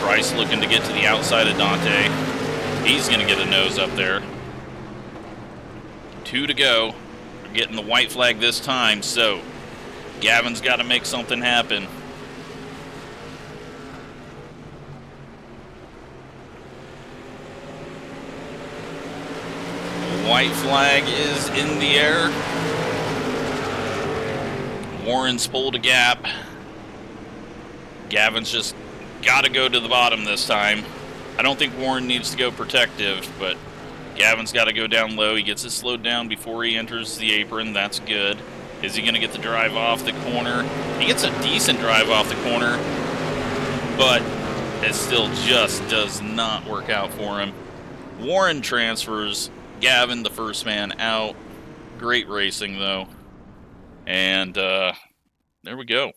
Bryce looking to get to the outside of Dante. He's going to get a nose up there. 2 to go. We're getting the white flag this time, so Gavin's got to make something happen. White flag is in the air. Warren's pulled a gap. Gavin's just got to go to the bottom this time. I don't think Warren needs to go protective, but Gavin's got to go down low. He gets it slowed down before he enters the apron. That's good. Is he going to get the drive off the corner? He gets a decent drive off the corner, but it still just does not work out for him. Warren transfers. Gavin, the first man out. Great racing, though. And there we go.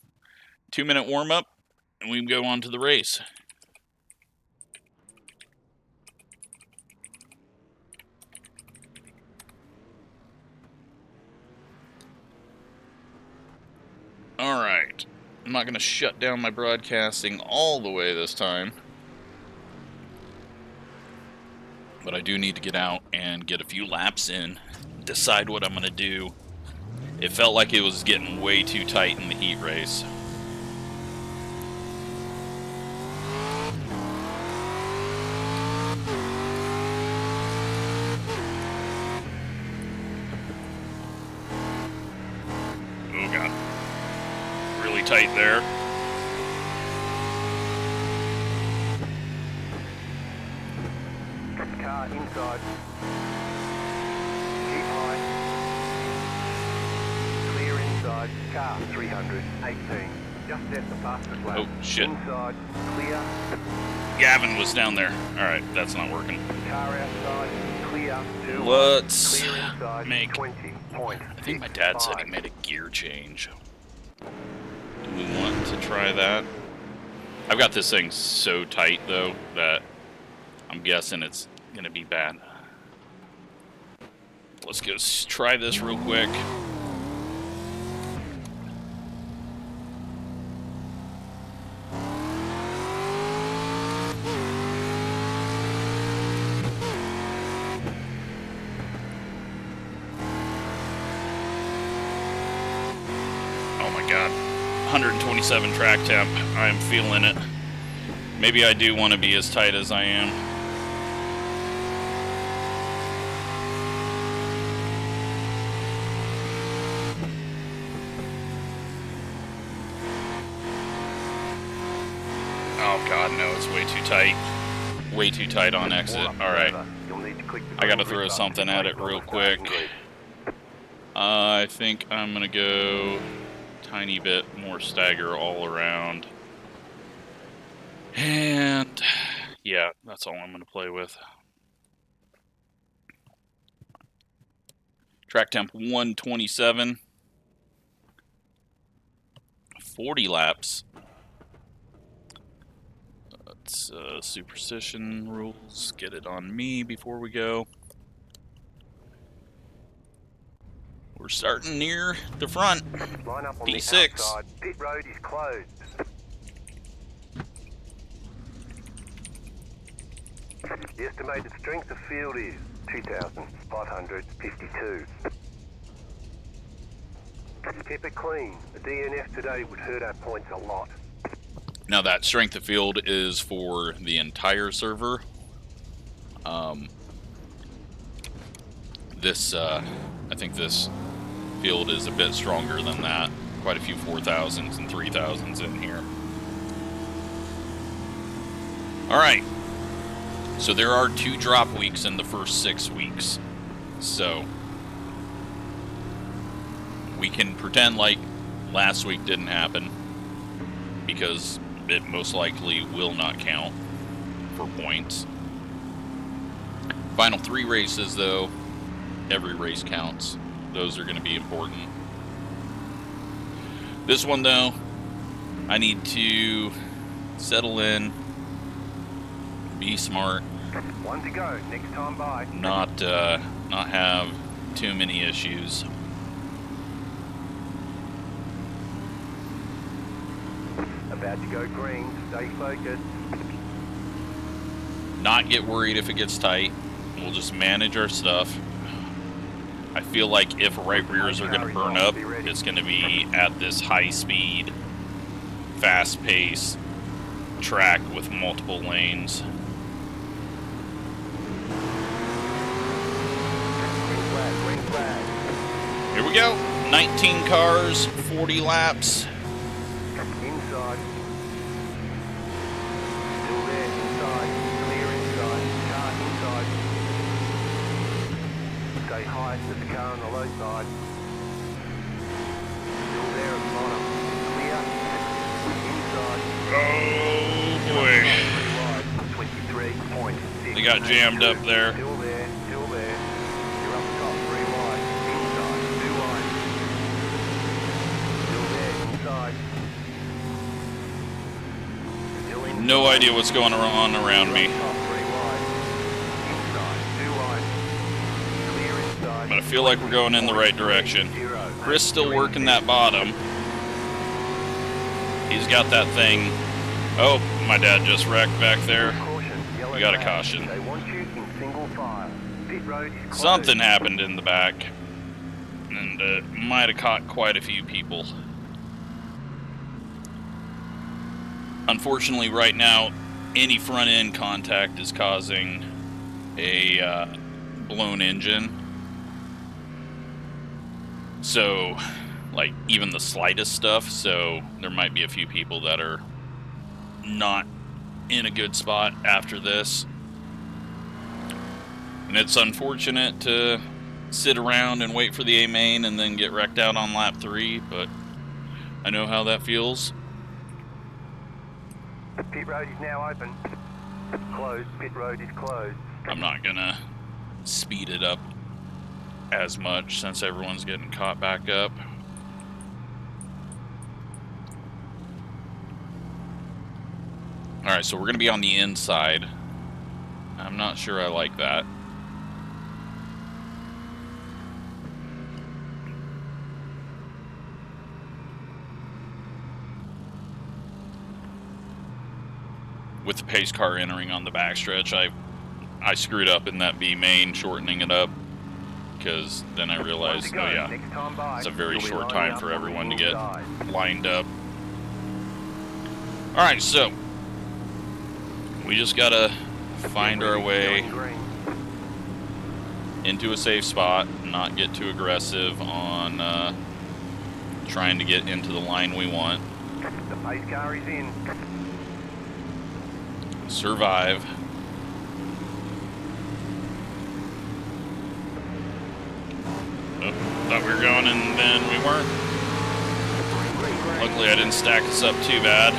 2-minute warm-up, and we can go on to the race. Alright. I'm not going to shut down my broadcasting all the way this time. But I do need to get out and get a few laps in, decide what I'm going to do. It felt like it was getting way too tight in the heat race. Oh god. Really tight there. Car inside. Keep high. Clear inside. Car 318. Just set the fastest lap. Oh, shit. Inside. Clear. Gavin was down there. Alright, that's not working. Car outside. Clear. Let's clear inside. make... 20.65. I think my dad said he made a gear change. Do we want to try that? I've got this thing so tight, though, that I'm guessing it's going to be bad. Let's go try this real quick. Oh my god. 127 track temp. I'm feeling it. Maybe I do want to be as tight as I am. Oh god, no, it's way too tight. Way too tight on exit. Alright. I gotta throw something at it real quick. I think I'm gonna go tiny bit more stagger all around. And yeah, that's all I'm gonna play with. Track temp 127. 40 laps. Let's superstition rules. Get it on me before we go. We're starting near the front. Line up on P6. the outside. Pit road is closed. The estimated strength of field is 2,552. Keep it clean. A DNF today would hurt our points a lot. Now that strength of field is for the entire server. I think this field is a bit stronger than that. Quite a few 4,000s and 3,000s in here. Alright. So there are 2 drop weeks in the first 6 weeks. So we can pretend like last week didn't happen, because it most likely will not count for points. Final 3 races, though, every race counts. Those are going to be important. This one, though, I need to settle in, be smart, One to go. Next time by. not have too many issues. About to go green. Stay focused. Not get worried if it gets tight. We'll just manage our stuff. I feel like if right rears are going to burn up, it's going to be at this high speed, fast pace track with multiple lanes. Green flag. Here we go. 19 cars, 40 laps. Inside. Still there. Inside. Clear inside. Car inside. Stay high. There's a car on the low side. Still there at the bottom. Clear. Inside. Oh boy. 23.6. They got jammed up there. Still there. Still there. You're up top. 3 wide. Inside. 2 wide. Still there. Inside. No idea what's going on around me. But I feel like we're going in the right direction. Chris still working that bottom. He's got that thing. Oh, my dad just wrecked back there. We got a caution. Something happened in the back. And it might have caught quite a few people. Unfortunately, right now, any front end contact is causing a blown engine. So, like, even the slightest stuff. So, there might be a few people that are not in a good spot after this. And it's unfortunate to sit around and wait for the A main and then get wrecked out on lap 3, but I know how that feels. The pit road is now open. Closed. Pit road is closed. I'm not gonna speed it up as much since everyone's getting caught back up. Alright, so we're gonna be on the inside. I'm not sure I like that. With the pace car entering on the backstretch, I screwed up in that B main, shortening it up, because then I realized, oh yeah, it's a very short time for everyone to get lined up. Alright, so we just gotta find our way into a safe spot, not get too aggressive on trying to get into the line we want. The pace car is in. Survive. Oh, thought we were going and then we weren't. Luckily I didn't stack us up too bad.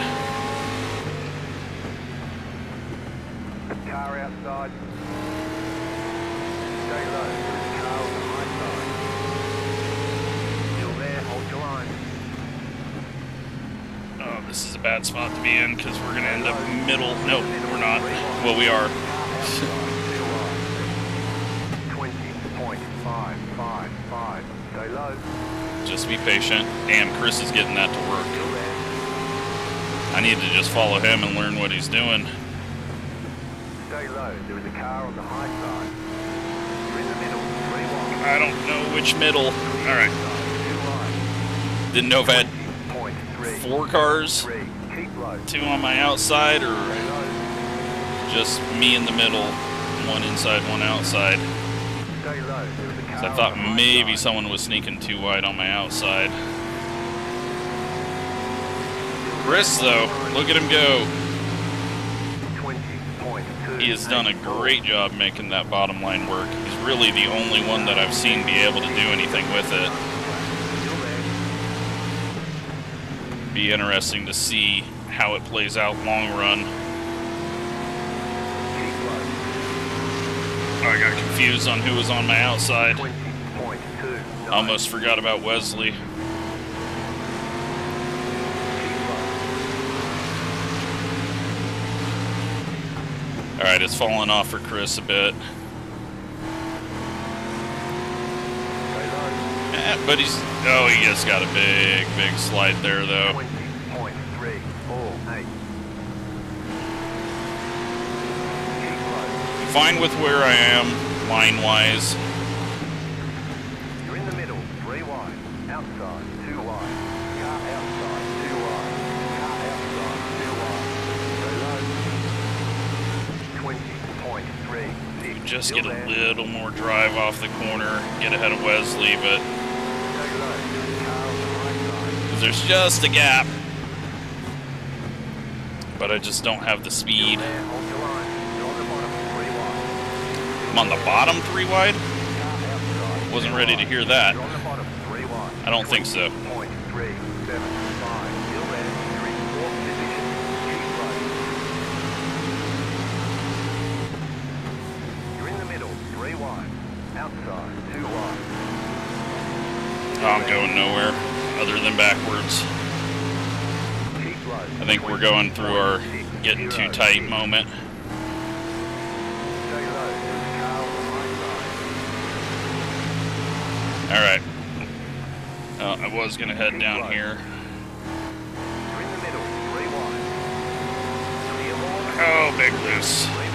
Car outside. Stay low. There's a car on the high side. Still there. Hold your line. Oh, this is a bad spot to be in because we're going to end up middle. Nope, we're not. Well, we are. 20.555. Stay low. Just be patient. Damn, Chris is getting that to work. I need to just follow him and learn what he's doing. Stay low. There is a car on the high side. You're in the middle. 3 wide. I don't know which middle. Alright. Didn't know if I had 4 cars, 2 on my outside, or just me in the middle, 1 inside, 1 outside. So I thought maybe someone was sneaking too wide on my outside. Chris, though, look at him go. He has done a great job making that bottom line work. He's really the only one that I've seen be able to do anything with it. Be interesting to see how it plays out long run. Oh, I got confused on who was on my outside. Almost forgot about Wesley. Alright, it's fallen off for Chris a bit. But he's... Oh, he just got a big, big slide there, though. 20.348. I'm fine with where I am, line-wise. You're in the middle, 3 wide. Outside, 2 wide. Car outside, 2 wide. Car outside, 2 wide. 20.3. Just get a little more drive off the corner, get ahead of Wesley, but... There's just a gap. But I just don't have the speed. I'm on the bottom 3 wide? Wasn't ready to hear that. I don't think so. You're in the middle, 3 wide. Outside, 2 wide. Oh, I'm going nowhere other than backwards. I think we're going through our getting too tight moment. Stay low. There's a car on the high side. Alright. I was going to head down here. You're in the middle. Rewind. Clear more. Oh, big loose. Rewind.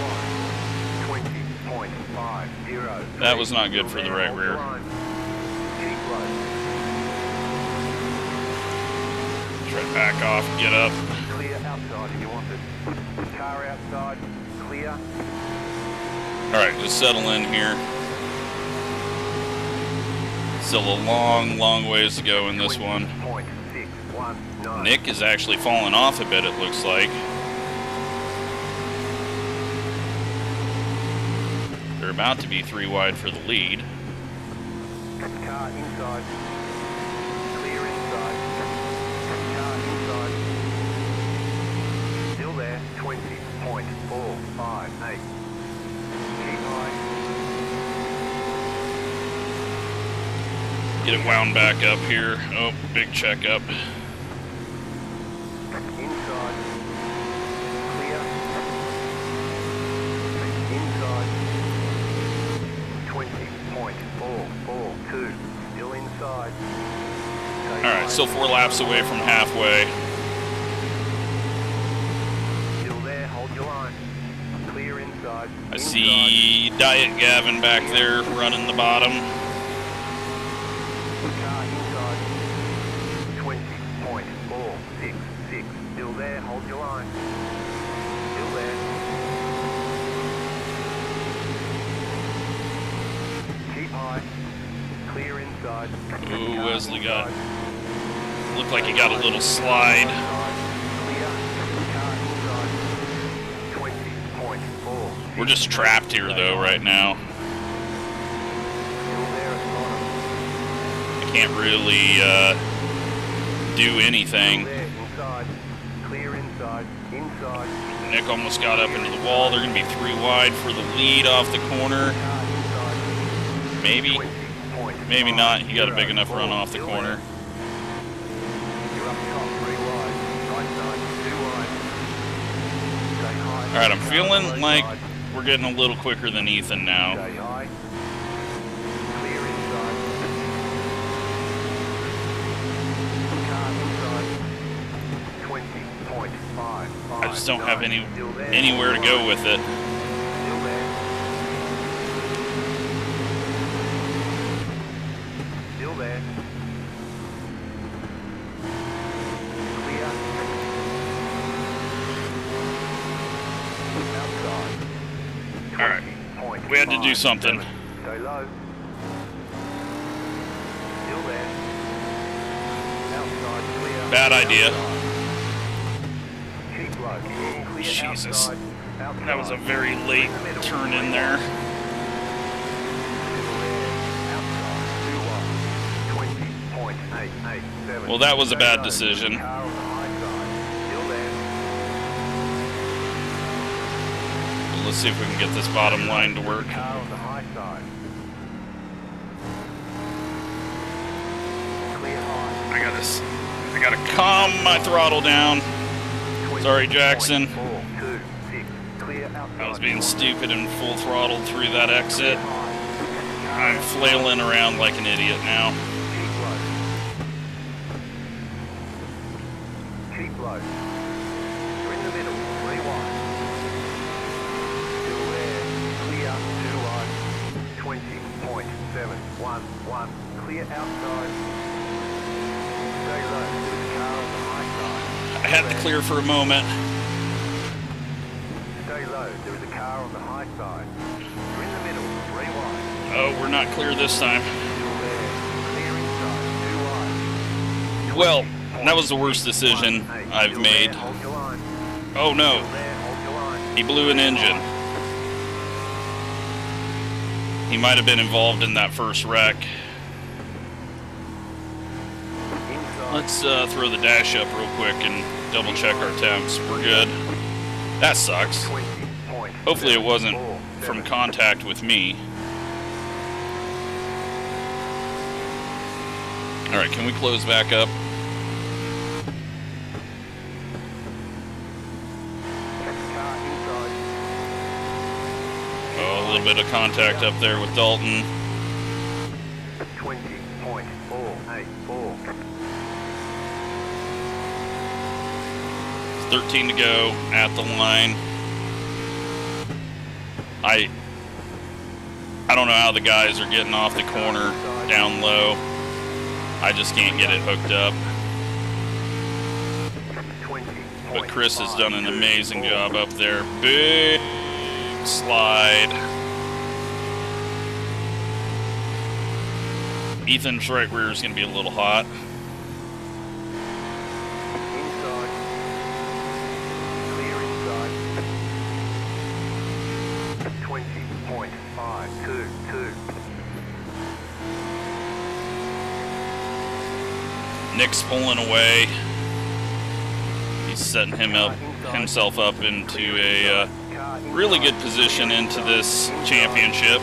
20.50. That was not good for the right rear. Keep low. Try to back off, get up. Clear outside if you want it. Car outside. Clear. Alright, just settle in here. Still a long, long ways to go in this one. 20.619. Nick is actually falling off a bit, it looks like. They're about to be 3 wide for the lead. Car inside. Clear inside. Car inside. Still there. 20.458. Keep high. Get it wound back up here. Oh, big checkup. Inside. Clear. Inside. 20.442. Still inside. Alright, still 4 laps away from halfway. Still there. Hold your line. Clear inside. I see Diet Gavin back there running the bottom. Car inside. 20.466. Still there. Hold your line. Still there. Keep high. Clear inside. Ooh, Car Wesley got... inside. Looked like he got a little slide. Clear. Car inside. 20.4. We're just trapped here, though, right now. Still there at the bottom. Can't really do anything. Still there. Inside. Clear inside. Inside. Nick almost got up into the wall. They're going to be 3 wide for the lead off the corner. Car inside. Maybe. Maybe not. He got a big enough run off the corner. You're up top, 3 wide. Right side, 2 wide. Stay high. Alright, I'm feeling like we're getting a little quicker than Ethan now. Stay high. Clear inside. Car inside. 20.55. I just don't have anywhere to go with it. Still there. Still there. Clear. Outside. Alright, we had to do something. Stay low. Still there. Outside clear. Bad idea. Keep low. Clear Jesus. outside. Outside. That was a very late turn in there. Well, that was a bad decision. Let's see if we can get this bottom line to work. I gotta calm my throttle down. Sorry, Jackson. I was being stupid and full throttled through that exit. I'm flailing around like an idiot now. Keep low. You're in the middle. Rewind. Still there. Clear. 2 wide. 20.711. Clear outside. Stay low. There's a car on the high side. I had to clear for a moment. Stay low. There is a car on the high side. You're in the middle. Rewind. Oh, we're not clear this time. Still there. Clear inside. 2 wide. Well, that was the worst decision I've made. Oh no, he blew an engine. He might have been involved in that first wreck. Let's throw the dash up real quick and double check our temps. We're good. That sucks. Hopefully it wasn't from contact with me. Alright, can we close back up? little bit of contact up there with Dalton. 20.484. 13 to go at the line. I don't know how the guys are getting off the corner down low. I just can't get it hooked up. But Chris has done an amazing job up there. Big slide. Ethan's right rear is going to be a little hot. Inside. Clear inside. 20.522. Nick's pulling away. He's setting himself up into a really good position into this championship.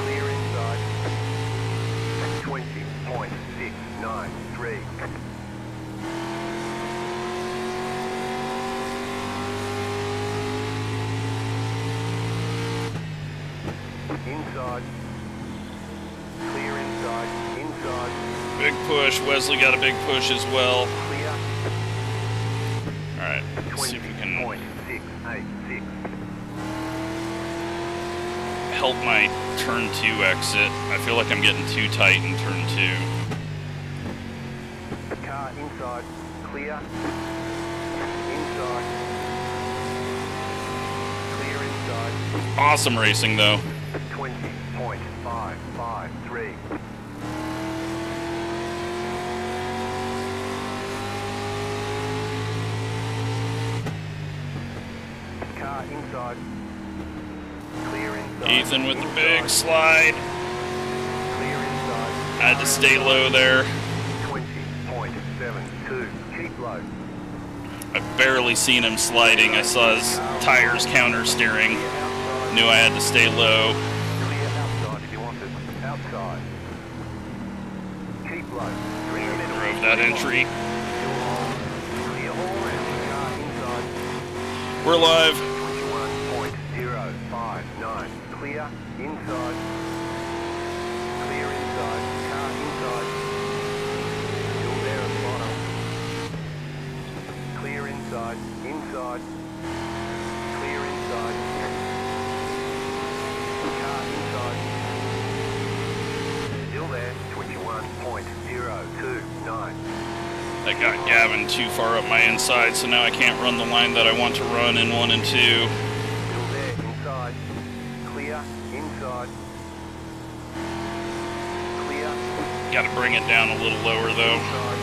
Clear inside. 20.693. Inside. Clear inside. Inside. Big push. Wesley got a big push as well. Clear. All right, let's see if we can 20.686. help my turn 2 exit. I feel like I'm getting too tight in turn 2. Car inside. Clear. Inside. Clear inside. Awesome racing though. 20.553. Car inside. Clear inside. Ethan with the Inside. big slide. Clear inside. I had to stay low there. 20.72. Keep low. I've barely seen him sliding. I saw his tires counter steering. Clear outside. Knew I had to stay low. Clear outside if you want it. Outside. Keep low. Clear middle. Drove that entry. Clear all round. Car inside. We're live. 21.059. Clear inside. Clear inside. Car inside. Still there at the bottom. Clear inside. Inside. Clear inside. Car inside. Still there. 21.029. That got Gavin too far up my inside, so now I can't run the line that I want to run in 1 and 2. Still there. Inside. Clear. Inside. Clear. Got to bring it down a little lower though. Inside.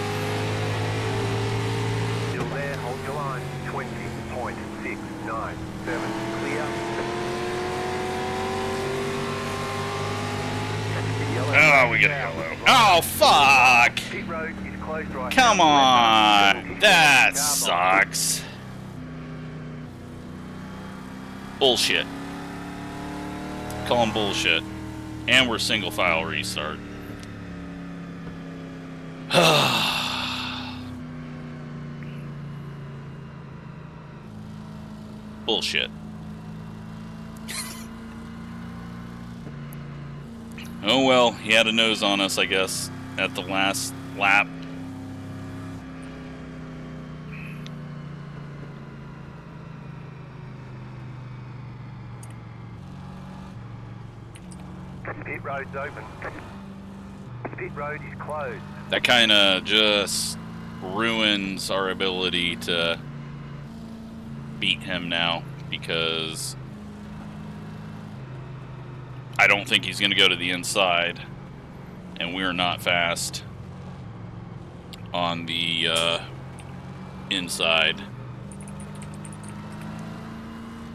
Still there. Hold your line. 20.697. Clear. Oh, we get a yellow. Oh, fuck! Pit road is closed right Come now. on! That sucks. Bullshit. Call him bullshit. And we're single file restart. Bullshit. Oh well, he had a nose on us, I guess, at the last lap. Pit road's open. Pit road is closed. That kind of just ruins our ability to beat him now, because I don't think he's going to go to the inside, and we're not fast on the inside.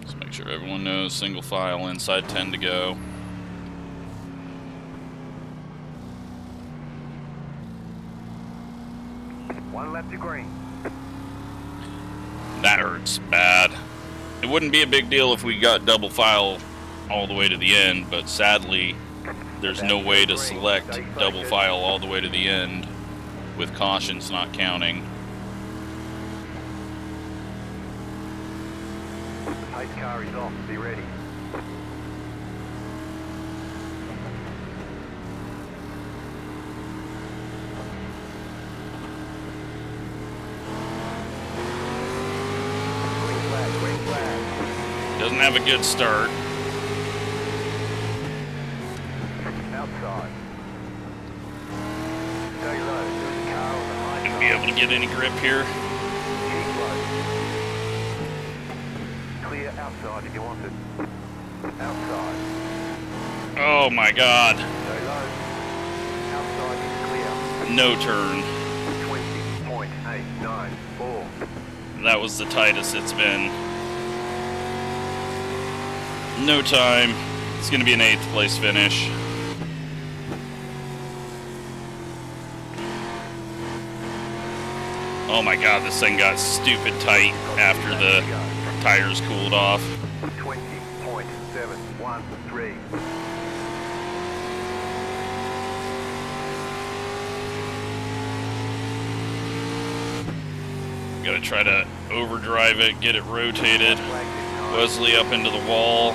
Let's make sure everyone knows single file inside 10 to go. One lap to green. That hurts bad. It wouldn't be a big deal if we got double file all the way to the end, but sadly there's no way to select double file all the way to the end with cautions not counting. The pace car is off. Be ready. Doesn't have a good start. Outside. Stay low. There's a car on the high Gonna side. be able to get any grip here. Keep low. Clear outside if you want it. Outside. Oh my god. Stay low. Outside is clear. No turn. 20.894. That was the tightest it's been. No time. It's going to be an 8th place finish. Oh my god, this thing got stupid tight after the tires cooled off. 20.713. Gotta try to overdrive it, get it rotated. Wesley up into the wall.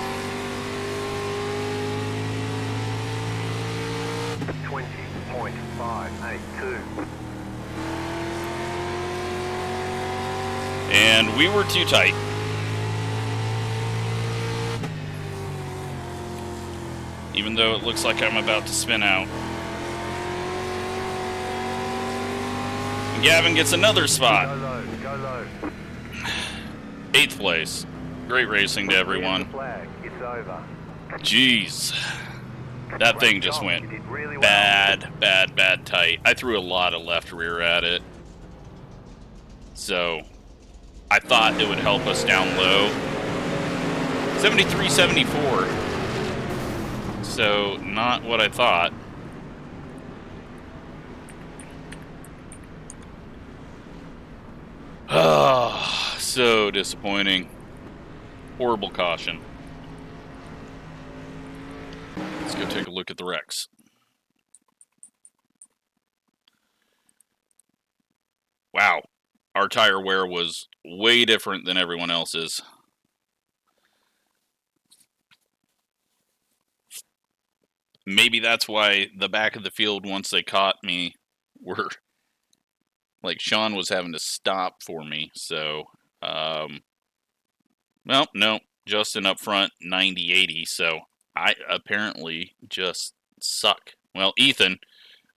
20.582. And we were too tight. Even though it looks like I'm about to spin out. And Gavin gets another spot. Go low, go low. 8th place. Great racing to everyone. Flag. It's over. Jeez. That thing just went bad tight. I threw a lot of left rear at it. So, I thought it would help us down low. 73-74. So, not what I thought. Oh, so disappointing. Horrible caution. Let's go take a look at the wrecks. Wow. Our tire wear was way different than everyone else's. Maybe that's why the back of the field, once they caught me, were... Like, Sean was having to stop for me, so... Well, no. Justin up front, 90-80, so I apparently just suck. Well, Ethan...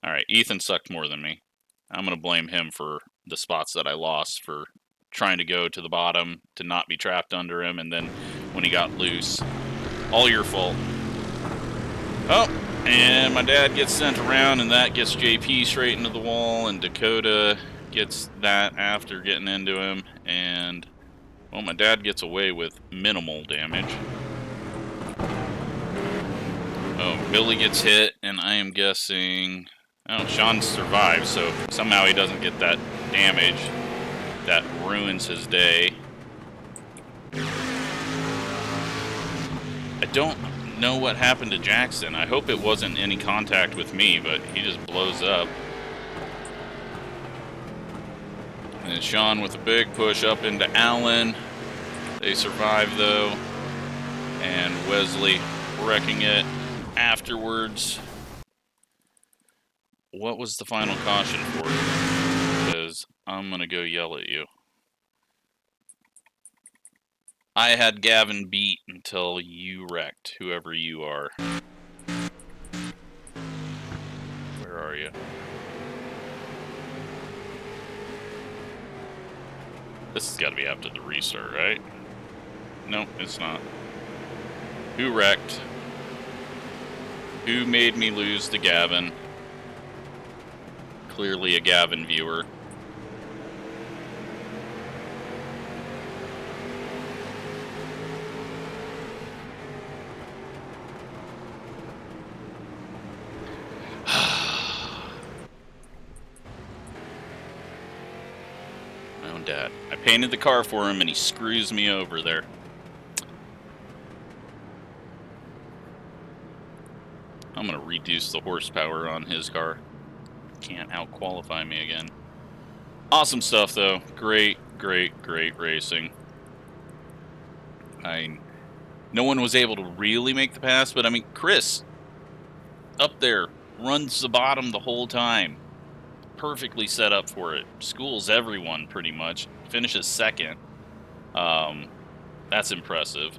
Alright, Ethan sucked more than me. I'm going to blame him for the spots that I lost, for trying to go to the bottom, to not be trapped under him, and then when he got loose. All your fault. Oh, and my dad gets sent around, and that gets JP straight into the wall, and Dakota gets that after getting into him, and, well, my dad gets away with minimal damage. Oh, Billy gets hit, and I am guessing... Oh, Sean survives, so somehow he doesn't get that damage. That ruins his day. I don't know what happened to Jackson. I hope it wasn't any contact with me, but he just blows up. And then Sean with a big push up into Allen. They survive, though. And Wesley wrecking it afterwards. What was the final caution for you? Because I'm going to go yell at you. I had Gavin beat until you wrecked, whoever you are. Where are you? This has got to be after the restart, right? No, it's not. Who wrecked? Who made me lose to Gavin? Clearly a Gavin viewer. My own dad. I painted the car for him and he screws me over there. I'm gonna reduce the horsepower on his car. Can't out-qualify me again. Awesome stuff, though. Great racing. No one was able to really make the pass, but I mean, Chris, up there, runs the bottom the whole time. Perfectly set up for it. Schools everyone, pretty much. Finishes second. That's impressive.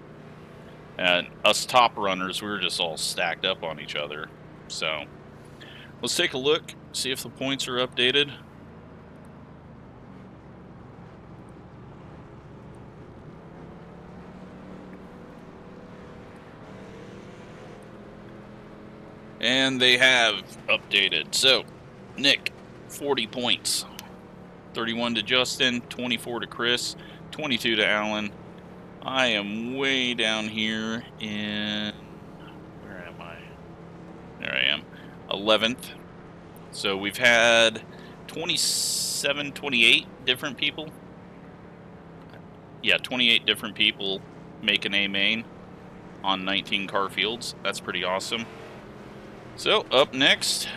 And us top runners, we were just all stacked up on each other. So let's take a look, see if the points are updated. And they have updated. So, Nick, 40 points. 31 to Justin, 24 to Chris, 22 to Alan. I am way down here in... Where am I? There I am. 11th. So we've had 27, 28 different people. Yeah, 28 different people make an A main on 19 car fields. That's pretty awesome. So up next,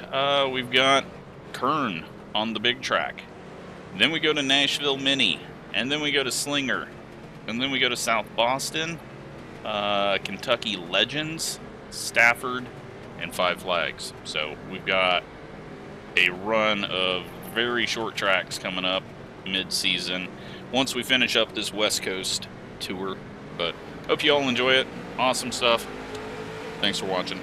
we've got Kern on the big track. Then we go to Nashville Mini, and then we go to Slinger, and then we go to South Boston, Kentucky Legends, Stafford, and Five Flags. So we've got a run of very short tracks coming up mid-season once we finish up this West Coast tour. But hope you all enjoy it. Awesome stuff. Thanks for watching.